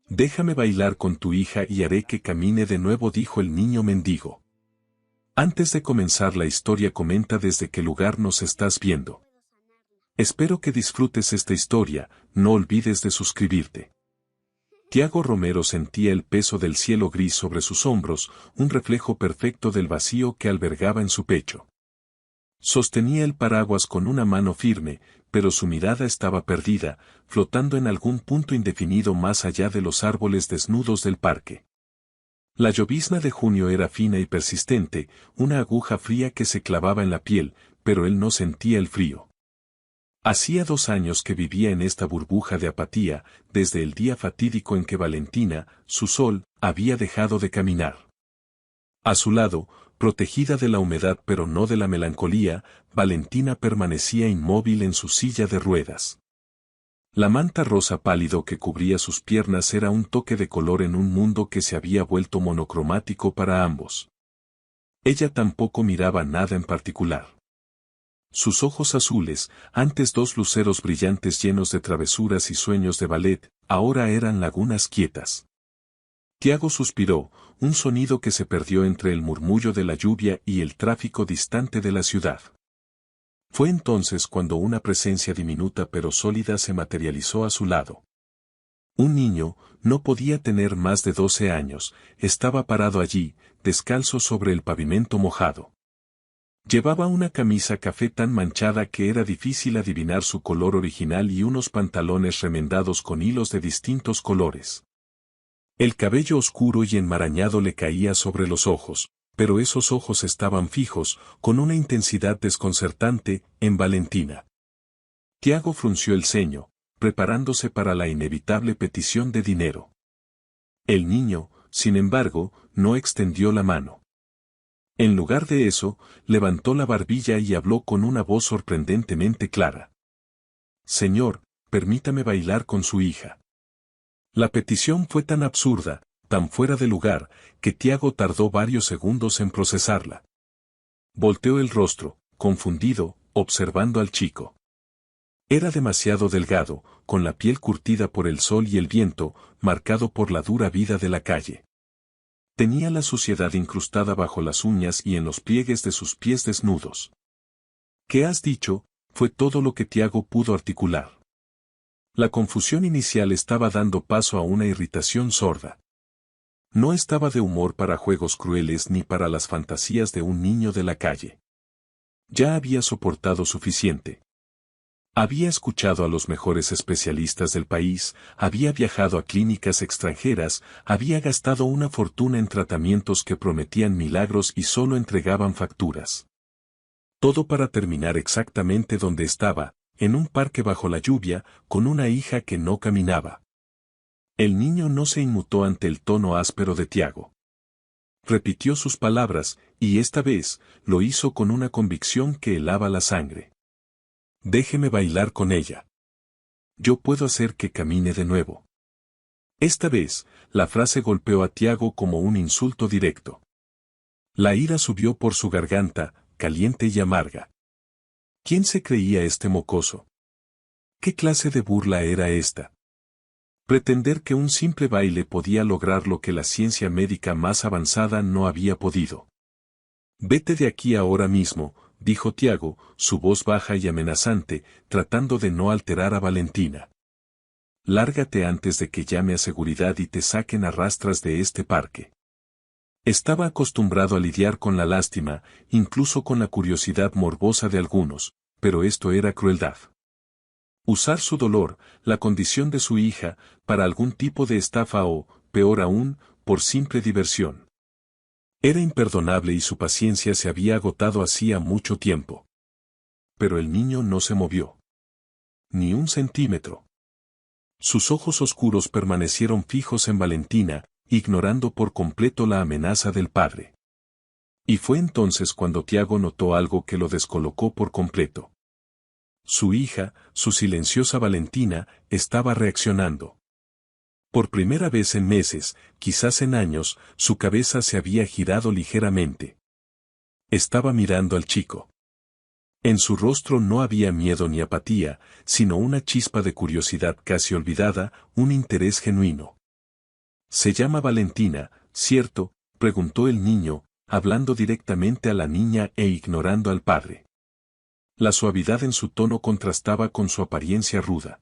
Déjame bailar con tu hija y haré que camine de nuevo, dijo el niño mendigo. Antes de comenzar la historia, comenta desde qué lugar nos estás viendo. Espero que disfrutes esta historia, no olvides de suscribirte. Tiago Romero sentía el peso del cielo gris sobre sus hombros, un reflejo perfecto del vacío que albergaba en su pecho. Sostenía el paraguas con una mano firme, pero su mirada estaba perdida, flotando en algún punto indefinido más allá de los árboles desnudos del parque. La llovizna de junio era fina y persistente, una aguja fría que se clavaba en la piel, pero él no sentía el frío. Hacía 2 años que vivía en esta burbuja de apatía, desde el día fatídico en que Valentina, su sol, había dejado de caminar. A su lado, protegida de la humedad pero no de la melancolía, Valentina permanecía inmóvil en su silla de ruedas. La manta rosa pálido que cubría sus piernas era un toque de color en un mundo que se había vuelto monocromático para ambos. Ella tampoco miraba nada en particular. Sus ojos azules, antes 2 luceros brillantes llenos de travesuras y sueños de ballet, ahora eran lagunas quietas. Tiago suspiró, un sonido que se perdió entre el murmullo de la lluvia y el tráfico distante de la ciudad. Fue entonces cuando una presencia diminuta pero sólida se materializó a su lado. Un niño, no podía tener más de 12 años, estaba parado allí, descalzo sobre el pavimento mojado. Llevaba una camisa café tan manchada que era difícil adivinar su color original y unos pantalones remendados con hilos de distintos colores. El cabello oscuro y enmarañado le caía sobre los ojos, pero esos ojos estaban fijos, con una intensidad desconcertante, en Valentina. Tiago frunció el ceño, preparándose para la inevitable petición de dinero. El niño, sin embargo, no extendió la mano. En lugar de eso, levantó la barbilla y habló con una voz sorprendentemente clara. Señor, permítame bailar con su hija. La petición fue tan absurda, tan fuera de lugar, que Tiago tardó varios segundos en procesarla. Volteó el rostro, confundido, observando al chico. Era demasiado delgado, con la piel curtida por el sol y el viento, marcado por la dura vida de la calle. Tenía la suciedad incrustada bajo las uñas y en los pliegues de sus pies desnudos. ¿Qué has dicho? Fue todo lo que Tiago pudo articular. La confusión inicial estaba dando paso a una irritación sorda. No estaba de humor para juegos crueles ni para las fantasías de un niño de la calle. Ya había soportado suficiente. Había escuchado a los mejores especialistas del país, había viajado a clínicas extranjeras, había gastado una fortuna en tratamientos que prometían milagros y solo entregaban facturas. Todo para terminar exactamente donde estaba, en un parque bajo la lluvia, con una hija que no caminaba. El niño no se inmutó ante el tono áspero de Tiago. Repitió sus palabras, y esta vez, lo hizo con una convicción que helaba la sangre. Déjeme bailar con ella. Yo puedo hacer que camine de nuevo. Esta vez, la frase golpeó a Tiago como un insulto directo. La ira subió por su garganta, caliente y amarga. ¿Quién se creía este mocoso? ¿Qué clase de burla era esta? Pretender que un simple baile podía lograr lo que la ciencia médica más avanzada no había podido. Vete de aquí ahora mismo, dijo Tiago, su voz baja y amenazante, tratando de no alterar a Valentina. Lárgate antes de que llame a seguridad y te saquen a rastras de este parque. Estaba acostumbrado a lidiar con la lástima, incluso con la curiosidad morbosa de algunos, pero esto era crueldad. Usar su dolor, la condición de su hija, para algún tipo de estafa o, peor aún, por simple diversión. Era imperdonable y su paciencia se había agotado hacía mucho tiempo. Pero el niño no se movió. Ni un centímetro. Sus ojos oscuros permanecieron fijos en Valentina, ignorando por completo la amenaza del padre. Y fue entonces cuando Tiago notó algo que lo descolocó por completo. Su hija, su silenciosa Valentina, estaba reaccionando. Por primera vez en meses, quizás en años, su cabeza se había girado ligeramente. Estaba mirando al chico. En su rostro no había miedo ni apatía, sino una chispa de curiosidad casi olvidada, un interés genuino. Se llama Valentina, ¿cierto?, preguntó el niño, hablando directamente a la niña e ignorando al padre. La suavidad en su tono contrastaba con su apariencia ruda.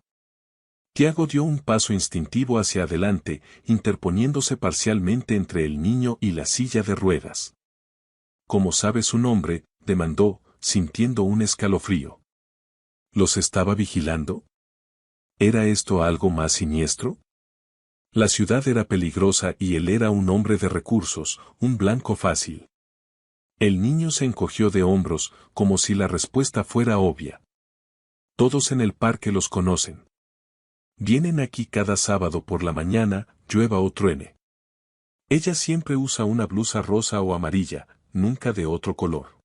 Tiago dio un paso instintivo hacia adelante, interponiéndose parcialmente entre el niño y la silla de ruedas. ¿Cómo sabe su nombre?, demandó, sintiendo un escalofrío. ¿Los estaba vigilando? ¿Era esto algo más siniestro? La ciudad era peligrosa y él era un hombre de recursos, un blanco fácil. El niño se encogió de hombros, como si la respuesta fuera obvia. Todos en el parque los conocen. Vienen aquí cada sábado por la mañana, llueva o truene. Ella siempre usa una blusa rosa o amarilla, nunca de otro color.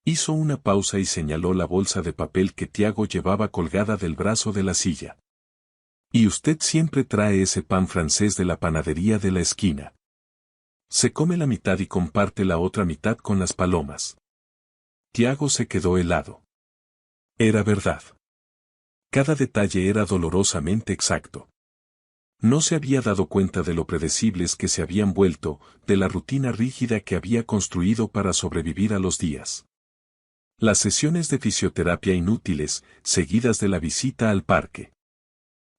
Hizo una pausa y señaló la bolsa de papel que Tiago llevaba colgada del brazo de la silla. Y usted siempre trae ese pan francés de la panadería de la esquina. Se come la mitad y comparte la otra mitad con las palomas. Tiago se quedó helado. Era verdad. Cada detalle era dolorosamente exacto. No se había dado cuenta de lo predecibles que se habían vuelto, de la rutina rígida que había construido para sobrevivir a los días. Las sesiones de fisioterapia inútiles, seguidas de la visita al parque.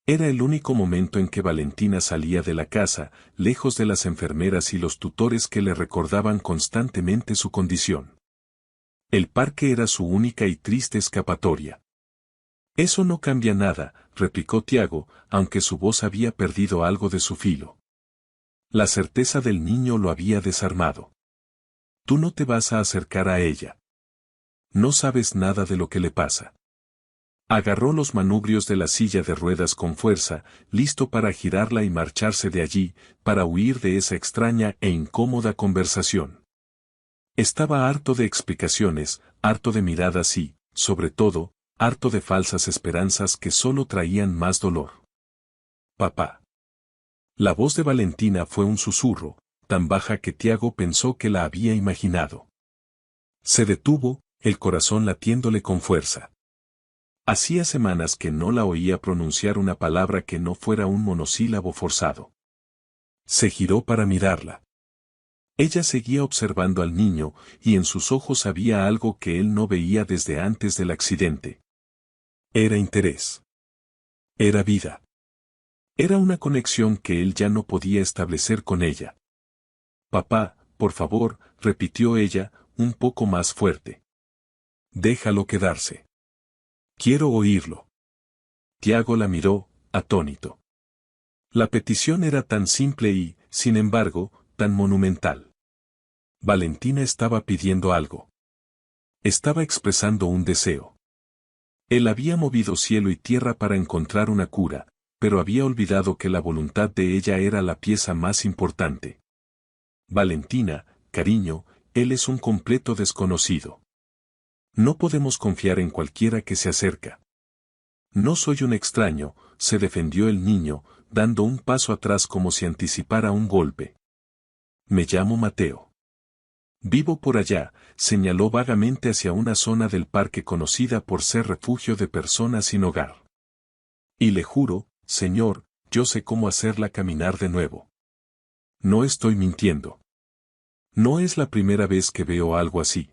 Era el único momento en que Valentina salía de la casa, lejos de las enfermeras y los tutores que le recordaban constantemente su condición. El parque era su única y triste escapatoria. Eso no cambia nada, replicó Tiago, aunque su voz había perdido algo de su filo. La certeza del niño lo había desarmado. Tú no te vas a acercar a ella. No sabes nada de lo que le pasa. Agarró los manubrios de la silla de ruedas con fuerza, listo para girarla y marcharse de allí, para huir de esa extraña e incómoda conversación. Estaba harto de explicaciones, harto de miradas y, sobre todo, harto de falsas esperanzas que solo traían más dolor. Papá. La voz de Valentina fue un susurro, tan baja que Tiago pensó que la había imaginado. Se detuvo, el corazón latiéndole con fuerza. Hacía semanas que no la oía pronunciar una palabra que no fuera un monosílabo forzado. Se giró para mirarla. Ella seguía observando al niño, y en sus ojos había algo que él no veía desde antes del accidente. Era interés. Era vida. Era una conexión que él ya no podía establecer con ella. Papá, por favor, repitió ella, un poco más fuerte. Déjalo quedarse. Quiero oírlo. Tiago la miró, atónito. La petición era tan simple y, sin embargo, tan monumental. Valentina estaba pidiendo algo. Estaba expresando un deseo. Él había movido cielo y tierra para encontrar una cura, pero había olvidado que la voluntad de ella era la pieza más importante. Valentina, cariño, él es un completo desconocido. No podemos confiar en cualquiera que se acerca. No soy un extraño, se defendió el niño, dando un paso atrás como si anticipara un golpe. Me llamo Mateo. Vivo por allá, señaló vagamente hacia una zona del parque conocida por ser refugio de personas sin hogar. Y le juro, señor, yo sé cómo hacerla caminar de nuevo. No estoy mintiendo. No es la primera vez que veo algo así.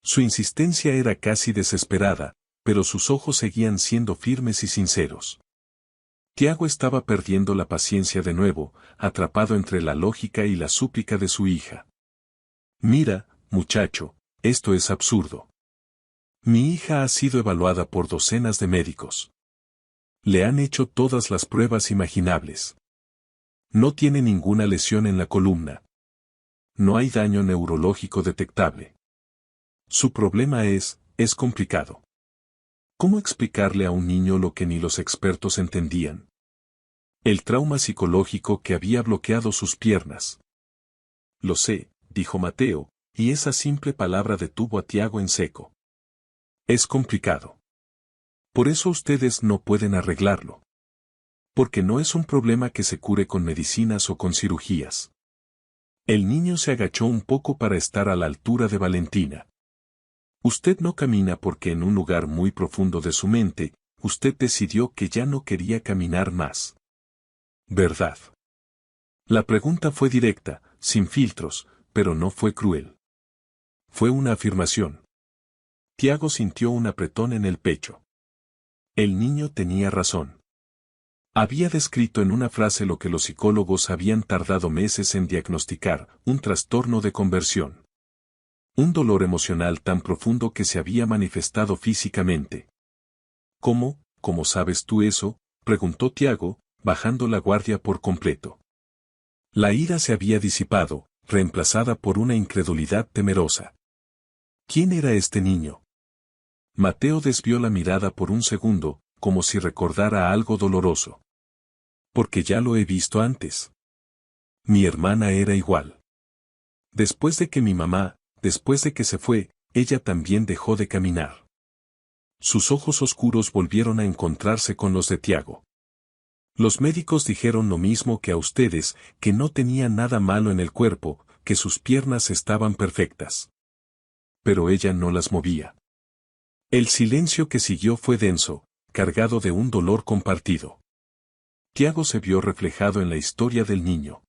Su insistencia era casi desesperada, pero sus ojos seguían siendo firmes y sinceros. Tiago estaba perdiendo la paciencia de nuevo, atrapado entre la lógica y la súplica de su hija. Mira, muchacho, esto es absurdo. Mi hija ha sido evaluada por docenas de médicos. Le han hecho todas las pruebas imaginables. No tiene ninguna lesión en la columna. No hay daño neurológico detectable. Su problema es complicado. ¿Cómo explicarle a un niño lo que ni los expertos entendían? El trauma psicológico que había bloqueado sus piernas. Lo sé, dijo Mateo, y esa simple palabra detuvo a Tiago en seco. Es complicado. Por eso ustedes no pueden arreglarlo. Porque no es un problema que se cure con medicinas o con cirugías. El niño se agachó un poco para estar a la altura de Valentina. Usted no camina porque en un lugar muy profundo de su mente, usted decidió que ya no quería caminar más. ¿Verdad? La pregunta fue directa, sin filtros, pero no fue cruel. Fue una afirmación. Tiago sintió un apretón en el pecho. El niño tenía razón. Había descrito en una frase lo que los psicólogos habían tardado meses en diagnosticar, un trastorno de conversión. Un dolor emocional tan profundo que se había manifestado físicamente. ¿Cómo sabes tú eso?, preguntó Tiago, bajando la guardia por completo. La ira se había disipado, reemplazada por una incredulidad temerosa. ¿Quién era este niño? Mateo desvió la mirada por un segundo, como si recordara algo doloroso. Porque ya lo he visto antes. Mi hermana era igual. Después de que se fue, ella también dejó de caminar. Sus ojos oscuros volvieron a encontrarse con los de Tiago. Los médicos dijeron lo mismo que a ustedes, que no tenía nada malo en el cuerpo, que sus piernas estaban perfectas. Pero ella no las movía. El silencio que siguió fue denso, cargado de un dolor compartido. Tiago se vio reflejado en la historia del niño.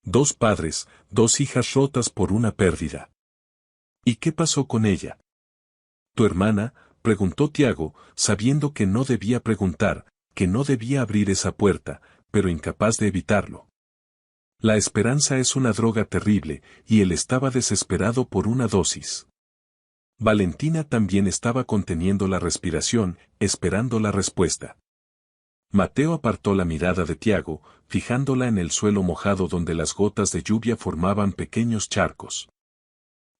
2 padres, 2 hijas rotas por una pérdida. ¿Y qué pasó con ella? ¿Tu hermana?, preguntó Tiago, sabiendo que no debía preguntar, que no debía abrir esa puerta, pero incapaz de evitarlo. La esperanza es una droga terrible, y él estaba desesperado por una dosis. Valentina también estaba conteniendo la respiración, esperando la respuesta. Mateo apartó la mirada de Tiago, fijándola en el suelo mojado donde las gotas de lluvia formaban pequeños charcos.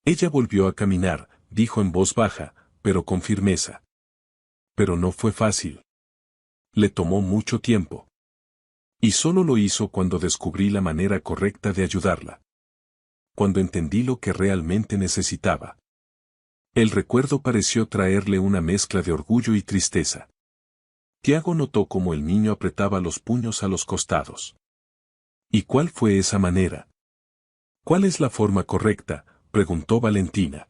Ella volvió a caminar, dijo en voz baja, pero con firmeza. Pero no fue fácil. Le tomó mucho tiempo. Y solo lo hizo cuando descubrí la manera correcta de ayudarla. Cuando entendí lo que realmente necesitaba. El recuerdo pareció traerle una mezcla de orgullo y tristeza. Tiago notó cómo el niño apretaba los puños a los costados. ¿Y cuál fue esa manera? ¿Cuál es la forma correcta?, preguntó Valentina.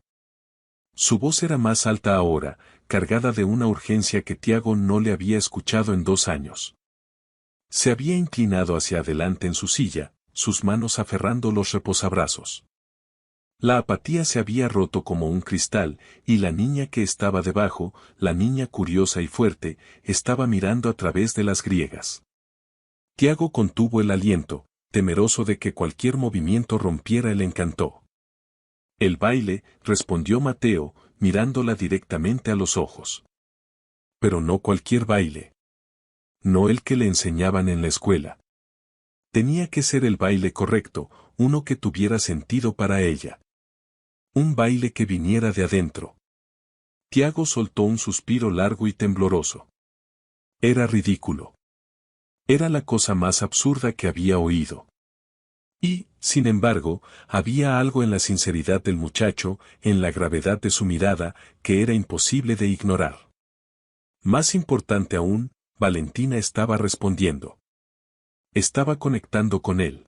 Su voz era más alta ahora, cargada de una urgencia que Tiago no le había escuchado en 2 años. Se había inclinado hacia adelante en su silla, sus manos aferrando los reposabrazos. La apatía se había roto como un cristal, y la niña que estaba debajo, la niña curiosa y fuerte, estaba mirando a través de las griegas. Tiago contuvo el aliento, temeroso de que cualquier movimiento rompiera el encanto. El baile, respondió Mateo, mirándola directamente a los ojos. Pero no cualquier baile. No el que le enseñaban en la escuela. Tenía que ser el baile correcto, uno que tuviera sentido para ella. Un baile que viniera de adentro. Tiago soltó un suspiro largo y tembloroso. Era ridículo. Era la cosa más absurda que había oído. Y, sin embargo, había algo en la sinceridad del muchacho, en la gravedad de su mirada, que era imposible de ignorar. Más importante aún, Valentina estaba respondiendo. Estaba conectando con él.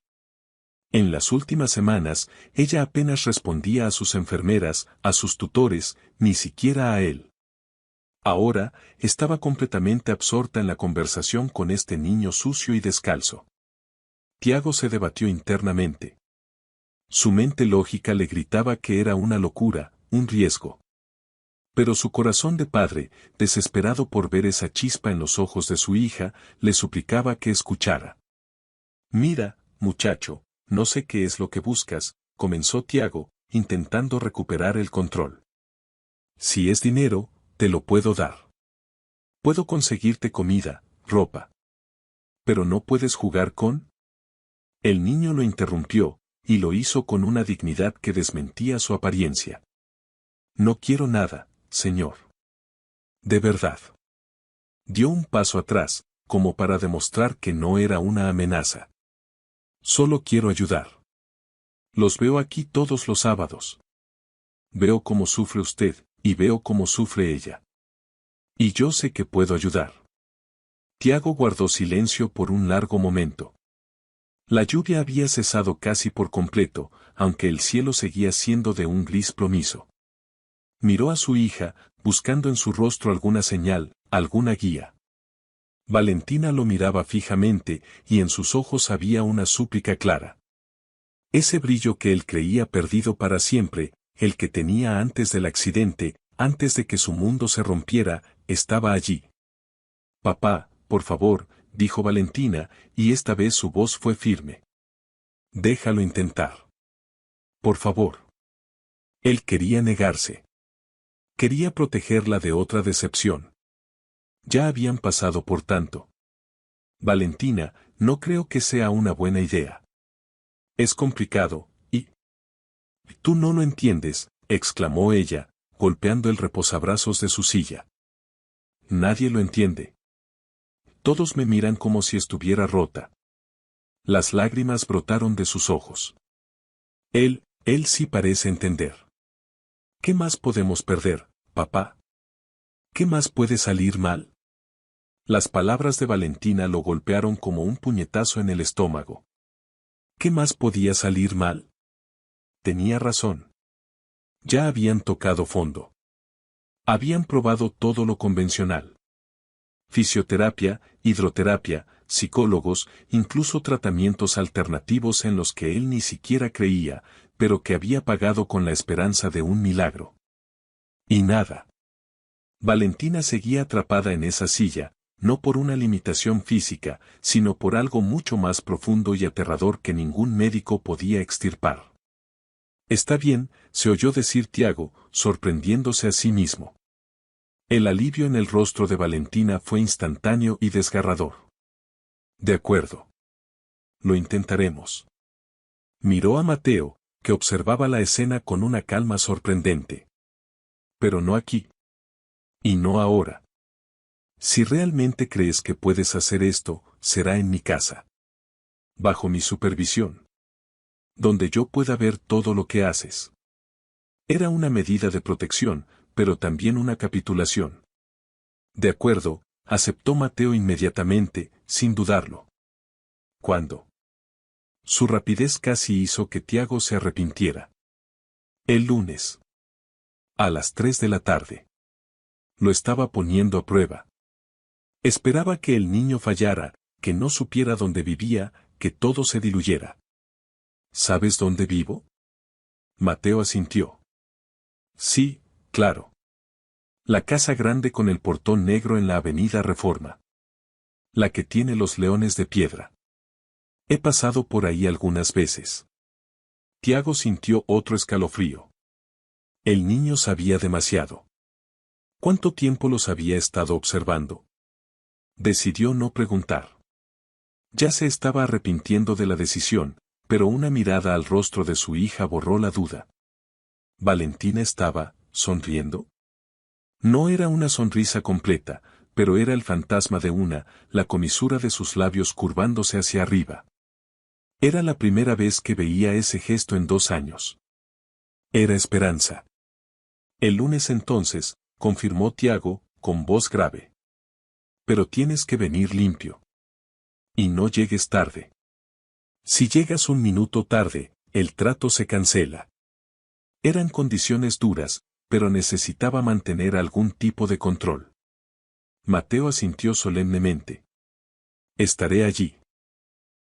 En las últimas semanas, ella apenas respondía a sus enfermeras, a sus tutores, ni siquiera a él. Ahora, estaba completamente absorta en la conversación con este niño sucio y descalzo. Tiago se debatió internamente. Su mente lógica le gritaba que era una locura, un riesgo. Pero su corazón de padre, desesperado por ver esa chispa en los ojos de su hija, le suplicaba que escuchara. Mira, muchacho, no sé qué es lo que buscas, comenzó Tiago, intentando recuperar el control. Si es dinero, te lo puedo dar. Puedo conseguirte comida, ropa. Pero no puedes jugar con... El niño lo interrumpió, y lo hizo con una dignidad que desmentía su apariencia. No quiero nada, señor. De verdad. Dio un paso atrás, como para demostrar que no era una amenaza. Solo quiero ayudar. Los veo aquí todos los sábados. Veo cómo sufre usted, y veo cómo sufre ella. Y yo sé que puedo ayudar. Tiago guardó silencio por un largo momento. La lluvia había cesado casi por completo, aunque el cielo seguía siendo de un gris plomizo. Miró a su hija, buscando en su rostro alguna señal, alguna guía. Valentina lo miraba fijamente, y en sus ojos había una súplica clara. Ese brillo que él creía perdido para siempre, el que tenía antes del accidente, antes de que su mundo se rompiera, estaba allí. Papá, por favor, dijo Valentina, y esta vez su voz fue firme. Déjalo intentar. Por favor. Él quería negarse. Quería protegerla de otra decepción. Ya habían pasado por tanto. Valentina, no creo que sea una buena idea. Es complicado, y... Tú no lo entiendes, exclamó ella, golpeando el reposabrazos de su silla. Nadie lo entiende. Todos me miran como si estuviera rota. Las lágrimas brotaron de sus ojos. Él sí parece entender. ¿Qué más podemos perder, papá? ¿Qué más puede salir mal? Las palabras de Valentina lo golpearon como un puñetazo en el estómago. ¿Qué más podía salir mal? Tenía razón. Ya habían tocado fondo. Habían probado todo lo convencional. Fisioterapia, hidroterapia, psicólogos, incluso tratamientos alternativos en los que él ni siquiera creía, pero que había pagado con la esperanza de un milagro. Y nada. Valentina seguía atrapada en esa silla, no por una limitación física, sino por algo mucho más profundo y aterrador que ningún médico podía extirpar. Está bien, se oyó decir Tiago, sorprendiéndose a sí mismo. El alivio en el rostro de Valentina fue instantáneo y desgarrador. De acuerdo. Lo intentaremos. Miró a Mateo, que observaba la escena con una calma sorprendente. Pero no aquí. Y no ahora. Si realmente crees que puedes hacer esto, será en mi casa. Bajo mi supervisión. Donde yo pueda ver todo lo que haces. Era una medida de protección, pero también una capitulación. De acuerdo, aceptó Mateo inmediatamente, sin dudarlo. ¿Cuándo? Su rapidez casi hizo que Tiago se arrepintiera. El lunes. A las 3 de la tarde. Lo estaba poniendo a prueba. Esperaba que el niño fallara, que no supiera dónde vivía, que todo se diluyera. ¿Sabes dónde vivo? Mateo asintió. Sí, claro. La casa grande con el portón negro en la avenida Reforma. La que tiene los leones de piedra. He pasado por ahí algunas veces. Tiago sintió otro escalofrío. El niño sabía demasiado. ¿Cuánto tiempo los había estado observando? Decidió no preguntar. Ya se estaba arrepintiendo de la decisión, pero una mirada al rostro de su hija borró la duda. ¿Valentina estaba sonriendo? No era una sonrisa completa, pero era el fantasma de la comisura de sus labios curvándose hacia arriba. Era la primera vez que veía ese gesto en 2 años. Era esperanza. El lunes entonces, confirmó Tiago, con voz grave. Pero tienes que venir limpio. Y no llegues tarde. Si llegas 1 minuto tarde, el trato se cancela. Eran condiciones duras, pero necesitaba mantener algún tipo de control. Mateo asintió solemnemente. Estaré allí.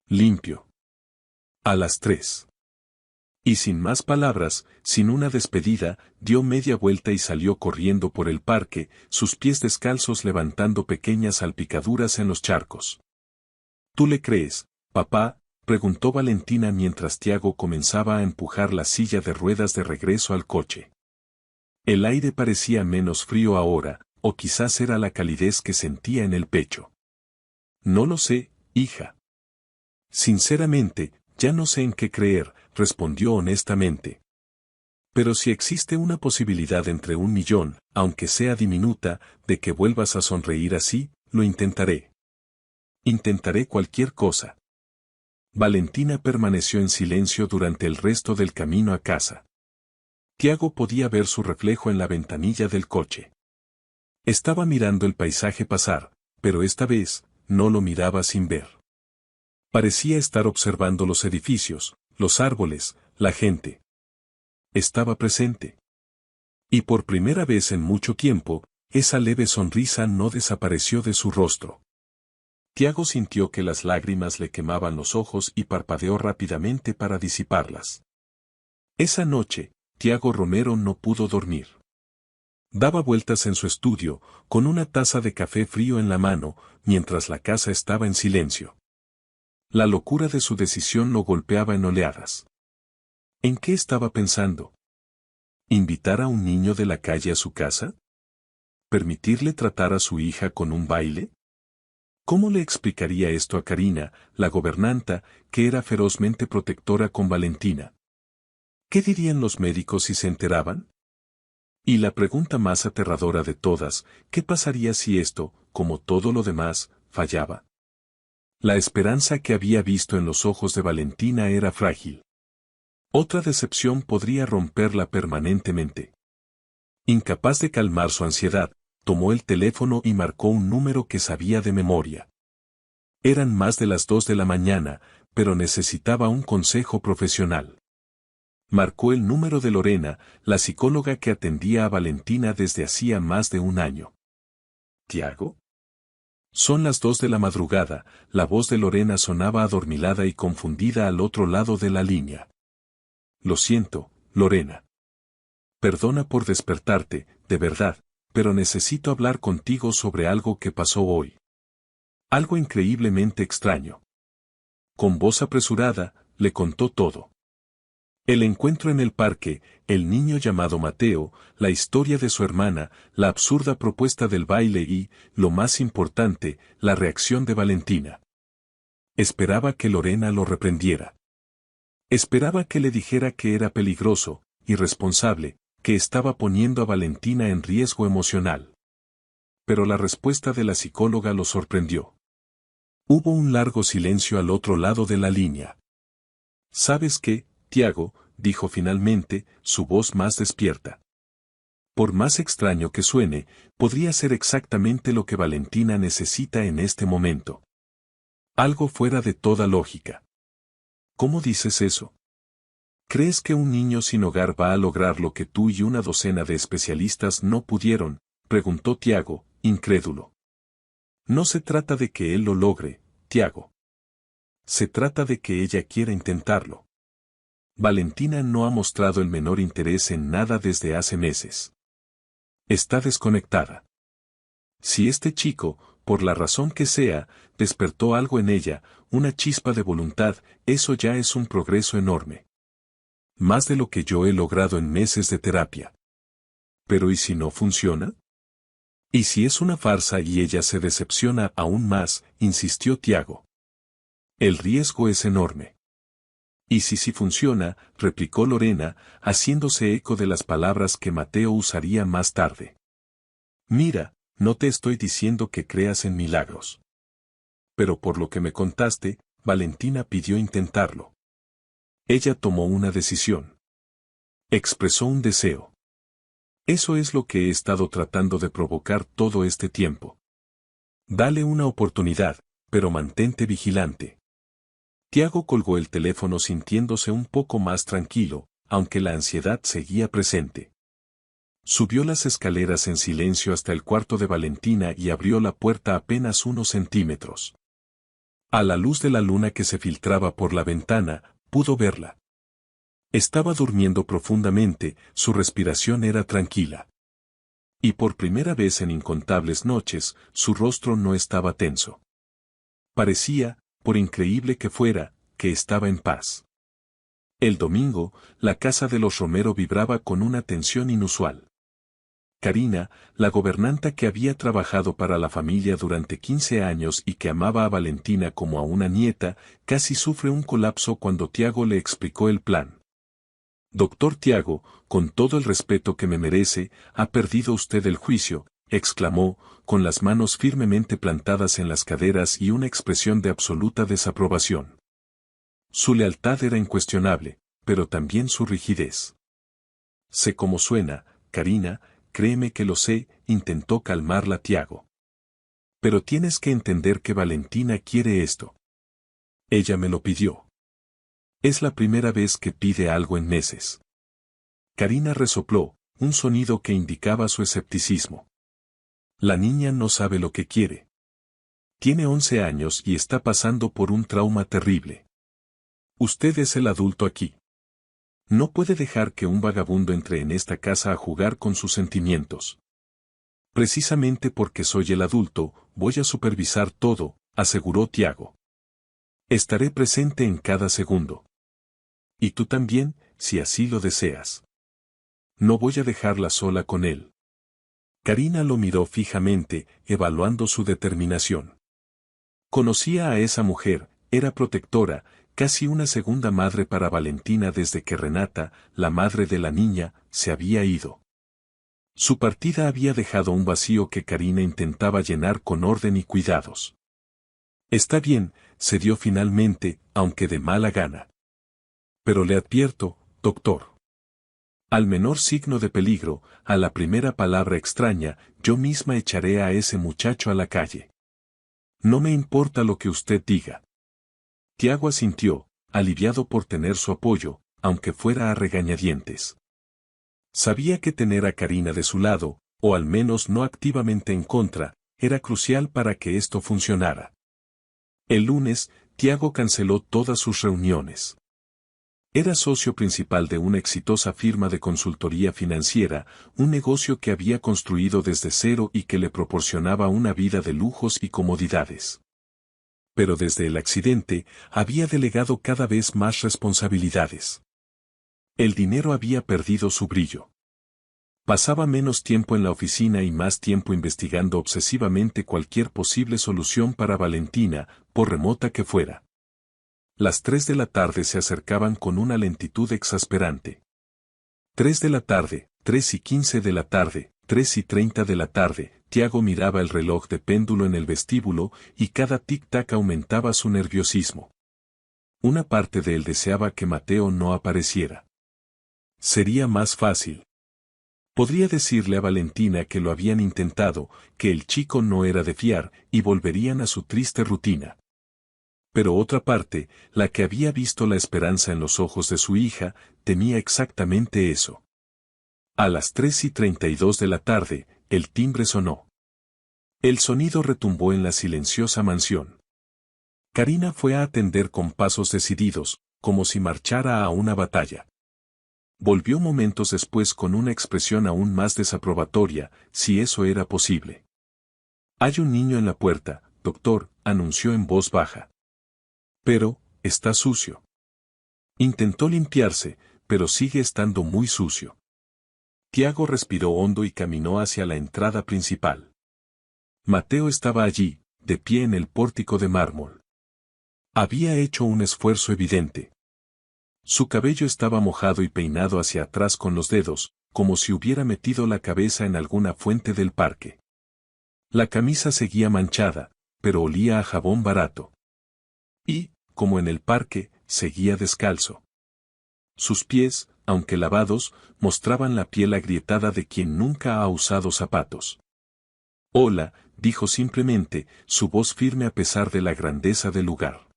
Limpio. A las 3. Y sin más palabras, sin una despedida, dio media vuelta y salió corriendo por el parque, sus pies descalzos levantando pequeñas salpicaduras en los charcos. ¿Tú le crees, papá?, preguntó Valentina mientras Tiago comenzaba a empujar la silla de ruedas de regreso al coche. El aire parecía menos frío ahora, o quizás era la calidez que sentía en el pecho. No lo sé, hija. Sinceramente, ya no sé en qué creer, respondió honestamente. Pero si existe una posibilidad entre 1.000.000, aunque sea diminuta, de que vuelvas a sonreír así, lo intentaré. Intentaré cualquier cosa. Valentina permaneció en silencio durante el resto del camino a casa. Tiago podía ver su reflejo en la ventanilla del coche. Estaba mirando el paisaje pasar, pero esta vez, no lo miraba sin ver. Parecía estar observando los edificios, los árboles, la gente. Estaba presente. Y por primera vez en mucho tiempo, esa leve sonrisa no desapareció de su rostro. Tiago sintió que las lágrimas le quemaban los ojos y parpadeó rápidamente para disiparlas. Esa noche, Tiago Romero no pudo dormir. Daba vueltas en su estudio, con una taza de café frío en la mano, mientras la casa estaba en silencio. La locura de su decisión lo golpeaba en oleadas. ¿En qué estaba pensando? ¿Invitar a un niño de la calle a su casa? ¿Permitirle tratar a su hija con un baile? ¿Cómo le explicaría esto a Karina, la gobernanta, que era ferozmente protectora con Valentina? ¿Qué dirían los médicos si se enteraban? Y la pregunta más aterradora de todas, ¿qué pasaría si esto, como todo lo demás, fallaba? La esperanza que había visto en los ojos de Valentina era frágil. Otra decepción podría romperla permanentemente. Incapaz de calmar su ansiedad, tomó el teléfono y marcó un número que sabía de memoria. Eran más de las 2 de la mañana, pero necesitaba un consejo profesional. Marcó el número de Lorena, la psicóloga que atendía a Valentina desde hacía más de un año. ¿Tiago? Son las 2 de la madrugada, la voz de Lorena sonaba adormilada y confundida al otro lado de la línea. Lo siento, Lorena. Perdona por despertarte, de verdad, pero necesito hablar contigo sobre algo que pasó hoy. Algo increíblemente extraño. Con voz apresurada, le contó todo. El encuentro en el parque, el niño llamado Mateo, la historia de su hermana, la absurda propuesta del baile y, lo más importante, la reacción de Valentina. Esperaba que Lorena lo reprendiera. Esperaba que le dijera que era peligroso, irresponsable, que estaba poniendo a Valentina en riesgo emocional. Pero la respuesta de la psicóloga lo sorprendió. Hubo un largo silencio al otro lado de la línea. ¿Sabes qué, Tiago?, dijo finalmente, su voz más despierta. Por más extraño que suene, podría ser exactamente lo que Valentina necesita en este momento. Algo fuera de toda lógica. ¿Cómo dices eso? ¿Crees que un niño sin hogar va a lograr lo que tú y una docena de especialistas no pudieron?, preguntó Tiago, incrédulo. No se trata de que él lo logre, Tiago. Se trata de que ella quiera intentarlo. Valentina no ha mostrado el menor interés en nada desde hace meses. Está desconectada. Si este chico, por la razón que sea, despertó algo en ella, una chispa de voluntad, eso ya es un progreso enorme. Más de lo que yo he logrado en meses de terapia. Pero ¿y si no funciona? ¿Y si es una farsa y ella se decepciona aún más?, insistió Tiago. El riesgo es enorme. ¿Y si sí funciona?, replicó Lorena, haciéndose eco de las palabras que Mateo usaría más tarde. Mira, no te estoy diciendo que creas en milagros. Pero por lo que me contaste, Valentina pidió intentarlo. Ella tomó una decisión. Expresó un deseo. Eso es lo que he estado tratando de provocar todo este tiempo. Dale una oportunidad, pero mantente vigilante. Tiago colgó el teléfono sintiéndose un poco más tranquilo, aunque la ansiedad seguía presente. Subió las escaleras en silencio hasta el cuarto de Valentina y abrió la puerta apenas unos centímetros. A la luz de la luna que se filtraba por la ventana, pudo verla. Estaba durmiendo profundamente, su respiración era tranquila. Y por primera vez en incontables noches, su rostro no estaba tenso. Parecía, por increíble que fuera, que estaba en paz. El domingo, la casa de los Romero vibraba con una tensión inusual. Karina, la gobernanta que había trabajado para la familia durante 15 años y que amaba a Valentina como a una nieta, casi sufre un colapso cuando Tiago le explicó el plan. Doctor Tiago, con todo el respeto que me merece, ha perdido usted el juicio, exclamó, con las manos firmemente plantadas en las caderas y una expresión de absoluta desaprobación. Su lealtad era incuestionable, pero también su rigidez. Sé cómo suena, Karina, créeme que lo sé, intentó calmarla Tiago. Pero tienes que entender que Valentina quiere esto. Ella me lo pidió. Es la primera vez que pide algo en meses. Karina resopló, un sonido que indicaba su escepticismo. La niña no sabe lo que quiere. Tiene 11 años y está pasando por un trauma terrible. Usted es el adulto aquí. No puede dejar que un vagabundo entre en esta casa a jugar con sus sentimientos. Precisamente porque soy el adulto, voy a supervisar todo, aseguró Tiago. Estaré presente en cada segundo. Y tú también, si así lo deseas. No voy a dejarla sola con él. Karina lo miró fijamente, evaluando su determinación. Conocía a esa mujer, era protectora, casi una segunda madre para Valentina desde que Renata, la madre de la niña, se había ido. Su partida había dejado un vacío que Karina intentaba llenar con orden y cuidados. Está bien, cedió finalmente, aunque de mala gana. Pero le advierto, doctor. Al menor signo de peligro, a la primera palabra extraña, yo misma echaré a ese muchacho a la calle. No me importa lo que usted diga. Tiago asintió, aliviado por tener su apoyo, aunque fuera a regañadientes. Sabía que tener a Karina de su lado, o al menos no activamente en contra, era crucial para que esto funcionara. El lunes, Tiago canceló todas sus reuniones. Era socio principal de una exitosa firma de consultoría financiera, un negocio que había construido desde cero y que le proporcionaba una vida de lujos y comodidades. Pero desde el accidente, había delegado cada vez más responsabilidades. El dinero había perdido su brillo. Pasaba menos tiempo en la oficina y más tiempo investigando obsesivamente cualquier posible solución para Valentina, por remota que fuera. Las 3 de la tarde se acercaban con una lentitud exasperante. 3 de la tarde, 3:15 de la tarde, 3:30 de la tarde, Tiago miraba el reloj de péndulo en el vestíbulo y cada tic-tac aumentaba su nerviosismo. Una parte de él deseaba que Mateo no apareciera. Sería más fácil. Podría decirle a Valentina que lo habían intentado, que el chico no era de fiar, y volverían a su triste rutina. Pero otra parte, la que había visto la esperanza en los ojos de su hija, temía exactamente eso. A las 3:32 de la tarde, el timbre sonó. El sonido retumbó en la silenciosa mansión. Karina fue a atender con pasos decididos, como si marchara a una batalla. Volvió momentos después con una expresión aún más desaprobatoria, si eso era posible. Hay un niño en la puerta, doctor, anunció en voz baja. Pero, está sucio. Intentó limpiarse, pero sigue estando muy sucio. Tiago respiró hondo y caminó hacia la entrada principal. Mateo estaba allí, de pie en el pórtico de mármol. Había hecho un esfuerzo evidente. Su cabello estaba mojado y peinado hacia atrás con los dedos, como si hubiera metido la cabeza en alguna fuente del parque. La camisa seguía manchada, pero olía a jabón barato. Y, como en el parque, seguía descalzo. Sus pies, aunque lavados, mostraban la piel agrietada de quien nunca ha usado zapatos. Hola, dijo simplemente, su voz firme a pesar de la grandeza del lugar.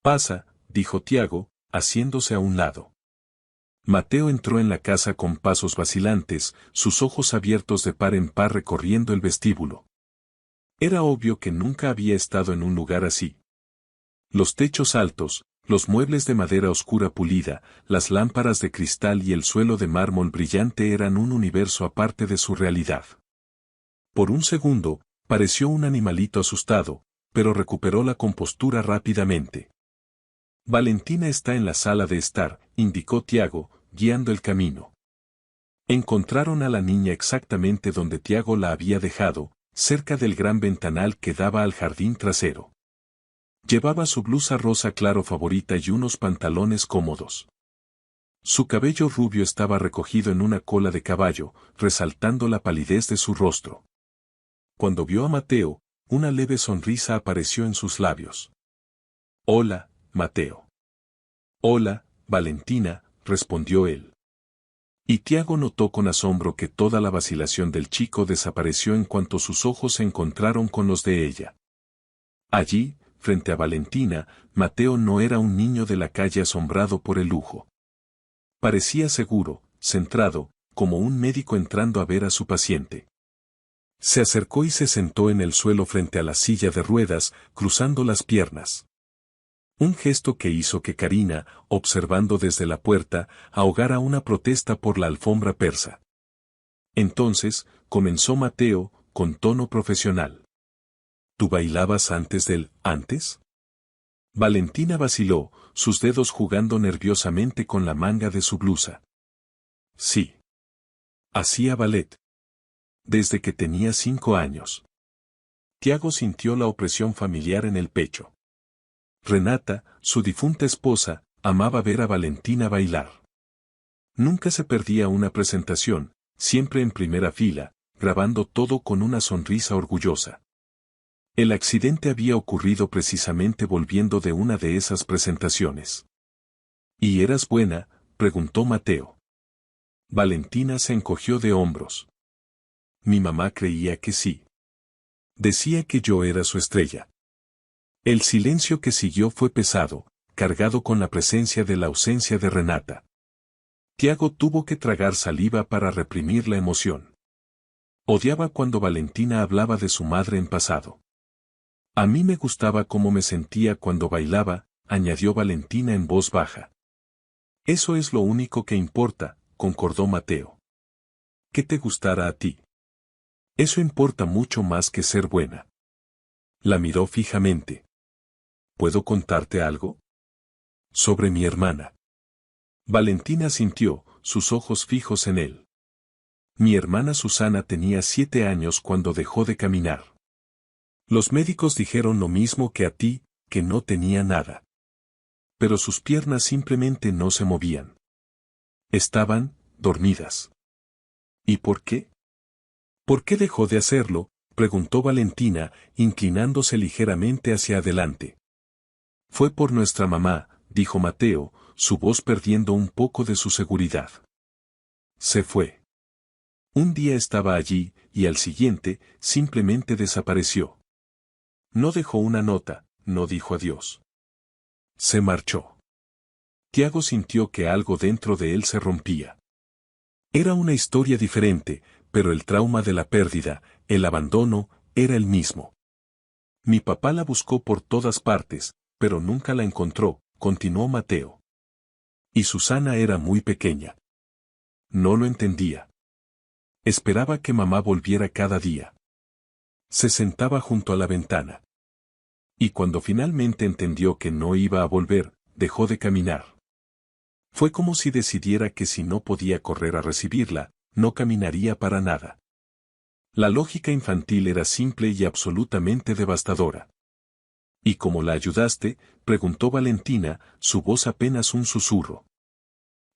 Pasa, dijo Tiago, haciéndose a un lado. Mateo entró en la casa con pasos vacilantes, sus ojos abiertos de par en par recorriendo el vestíbulo. Era obvio que nunca había estado en un lugar así. Los techos altos, los muebles de madera oscura pulida, las lámparas de cristal y el suelo de mármol brillante eran un universo aparte de su realidad. Por un segundo, pareció un animalito asustado, pero recuperó la compostura rápidamente. Valentina está en la sala de estar, indicó Tiago, guiando el camino. Encontraron a la niña exactamente donde Tiago la había dejado, cerca del gran ventanal que daba al jardín trasero. Llevaba su blusa rosa claro favorita y unos pantalones cómodos. Su cabello rubio estaba recogido en una cola de caballo, resaltando la palidez de su rostro. Cuando vio a Mateo, una leve sonrisa apareció en sus labios. Hola, Mateo. Hola, Valentina, respondió él. Y Tiago notó con asombro que toda la vacilación del chico desapareció en cuanto sus ojos se encontraron con los de ella. Allí, frente a Valentina, Mateo no era un niño de la calle asombrado por el lujo. Parecía seguro, centrado, como un médico entrando a ver a su paciente. Se acercó y se sentó en el suelo frente a la silla de ruedas, cruzando las piernas. Un gesto que hizo que Karina, observando desde la puerta, ahogara una protesta por la alfombra persa. Entonces, comenzó Mateo, con tono profesional. ¿Tú bailabas antes? Valentina vaciló, sus dedos jugando nerviosamente con la manga de su blusa. Sí. Hacía ballet. Desde que tenía 5 años. Tiago sintió la opresión familiar en el pecho. Renata, su difunta esposa, amaba ver a Valentina bailar. Nunca se perdía una presentación, siempre en primera fila, grabando todo con una sonrisa orgullosa. El accidente había ocurrido precisamente volviendo de una de esas presentaciones. ¿Y eras buena?, preguntó Mateo. Valentina se encogió de hombros. Mi mamá creía que sí. Decía que yo era su estrella. El silencio que siguió fue pesado, cargado con la presencia de la ausencia de Renata. Tiago tuvo que tragar saliva para reprimir la emoción. Odiaba cuando Valentina hablaba de su madre en pasado. A mí me gustaba cómo me sentía cuando bailaba, añadió Valentina en voz baja. Eso es lo único que importa, concordó Mateo. Que te gustara a ti. Eso importa mucho más que ser buena. La miró fijamente. ¿Puedo contarte algo? Sobre mi hermana. Valentina sintió, sus ojos fijos en él. Mi hermana Susana tenía 7 años cuando dejó de caminar. Los médicos dijeron lo mismo que a ti, que no tenía nada. Pero sus piernas simplemente no se movían. Estaban dormidas. ¿Y por qué? ¿Por qué dejó de hacerlo?, preguntó Valentina, inclinándose ligeramente hacia adelante. Fue por nuestra mamá, dijo Mateo, su voz perdiendo un poco de su seguridad. Se fue. Un día estaba allí, y al siguiente, simplemente desapareció. No dejó una nota, no dijo adiós. Se marchó. Tiago sintió que algo dentro de él se rompía. Era una historia diferente, pero el trauma de la pérdida, el abandono, era el mismo. Mi papá la buscó por todas partes, pero nunca la encontró, continuó Mateo. Y Susana era muy pequeña. No lo entendía. Esperaba que mamá volviera cada día. Se sentaba junto a la ventana. Y cuando finalmente entendió que no iba a volver, dejó de caminar. Fue como si decidiera que si no podía correr a recibirla, no caminaría para nada. La lógica infantil era simple y absolutamente devastadora. ¿Y cómo la ayudaste?, preguntó Valentina, su voz apenas un susurro.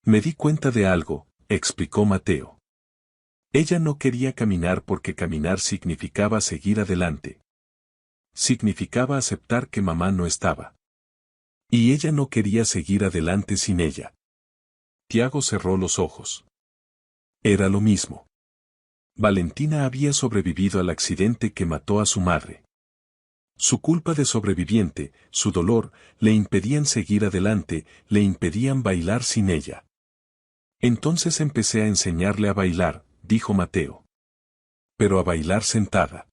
Me di cuenta de algo, explicó Mateo. Ella no quería caminar porque caminar significaba seguir adelante. Significaba aceptar que mamá no estaba. Y ella no quería seguir adelante sin ella. Tiago cerró los ojos. Era lo mismo. Valentina había sobrevivido al accidente que mató a su madre. Su culpa de sobreviviente, su dolor, le impedían seguir adelante, le impedían bailar sin ella. Entonces empecé a enseñarle a bailar, dijo Mateo. Pero a bailar sentada.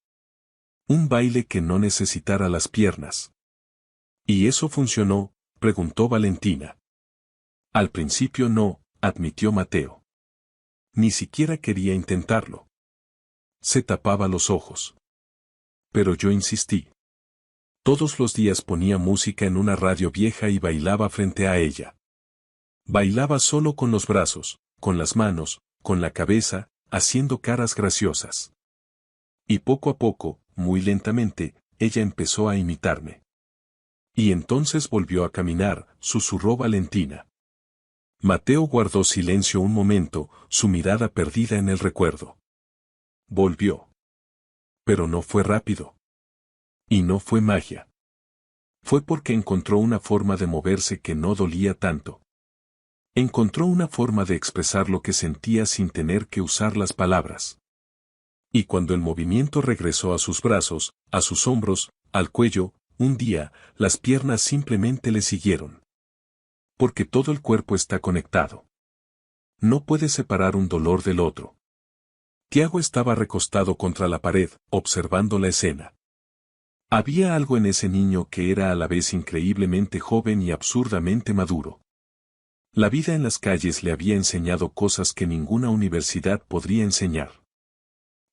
Un baile que no necesitara las piernas. ¿Y eso funcionó?, preguntó Valentina. Al principio no, admitió Mateo. Ni siquiera quería intentarlo. Se tapaba los ojos. Pero yo insistí. Todos los días ponía música en una radio vieja y bailaba frente a ella. Bailaba solo con los brazos, con las manos, con la cabeza, haciendo caras graciosas. Y poco a poco, muy lentamente, ella empezó a imitarme. Y entonces volvió a caminar, susurró Valentina. Mateo guardó silencio un momento, su mirada perdida en el recuerdo. Volvió. Pero no fue rápido. Y no fue magia. Fue porque encontró una forma de moverse que no dolía tanto. Encontró una forma de expresar lo que sentía sin tener que usar las palabras. Y cuando el movimiento regresó a sus brazos, a sus hombros, al cuello, un día, las piernas simplemente le siguieron. Porque todo el cuerpo está conectado. No puedes separar un dolor del otro. Tiago estaba recostado contra la pared, observando la escena. Había algo en ese niño que era a la vez increíblemente joven y absurdamente maduro. La vida en las calles le había enseñado cosas que ninguna universidad podría enseñar.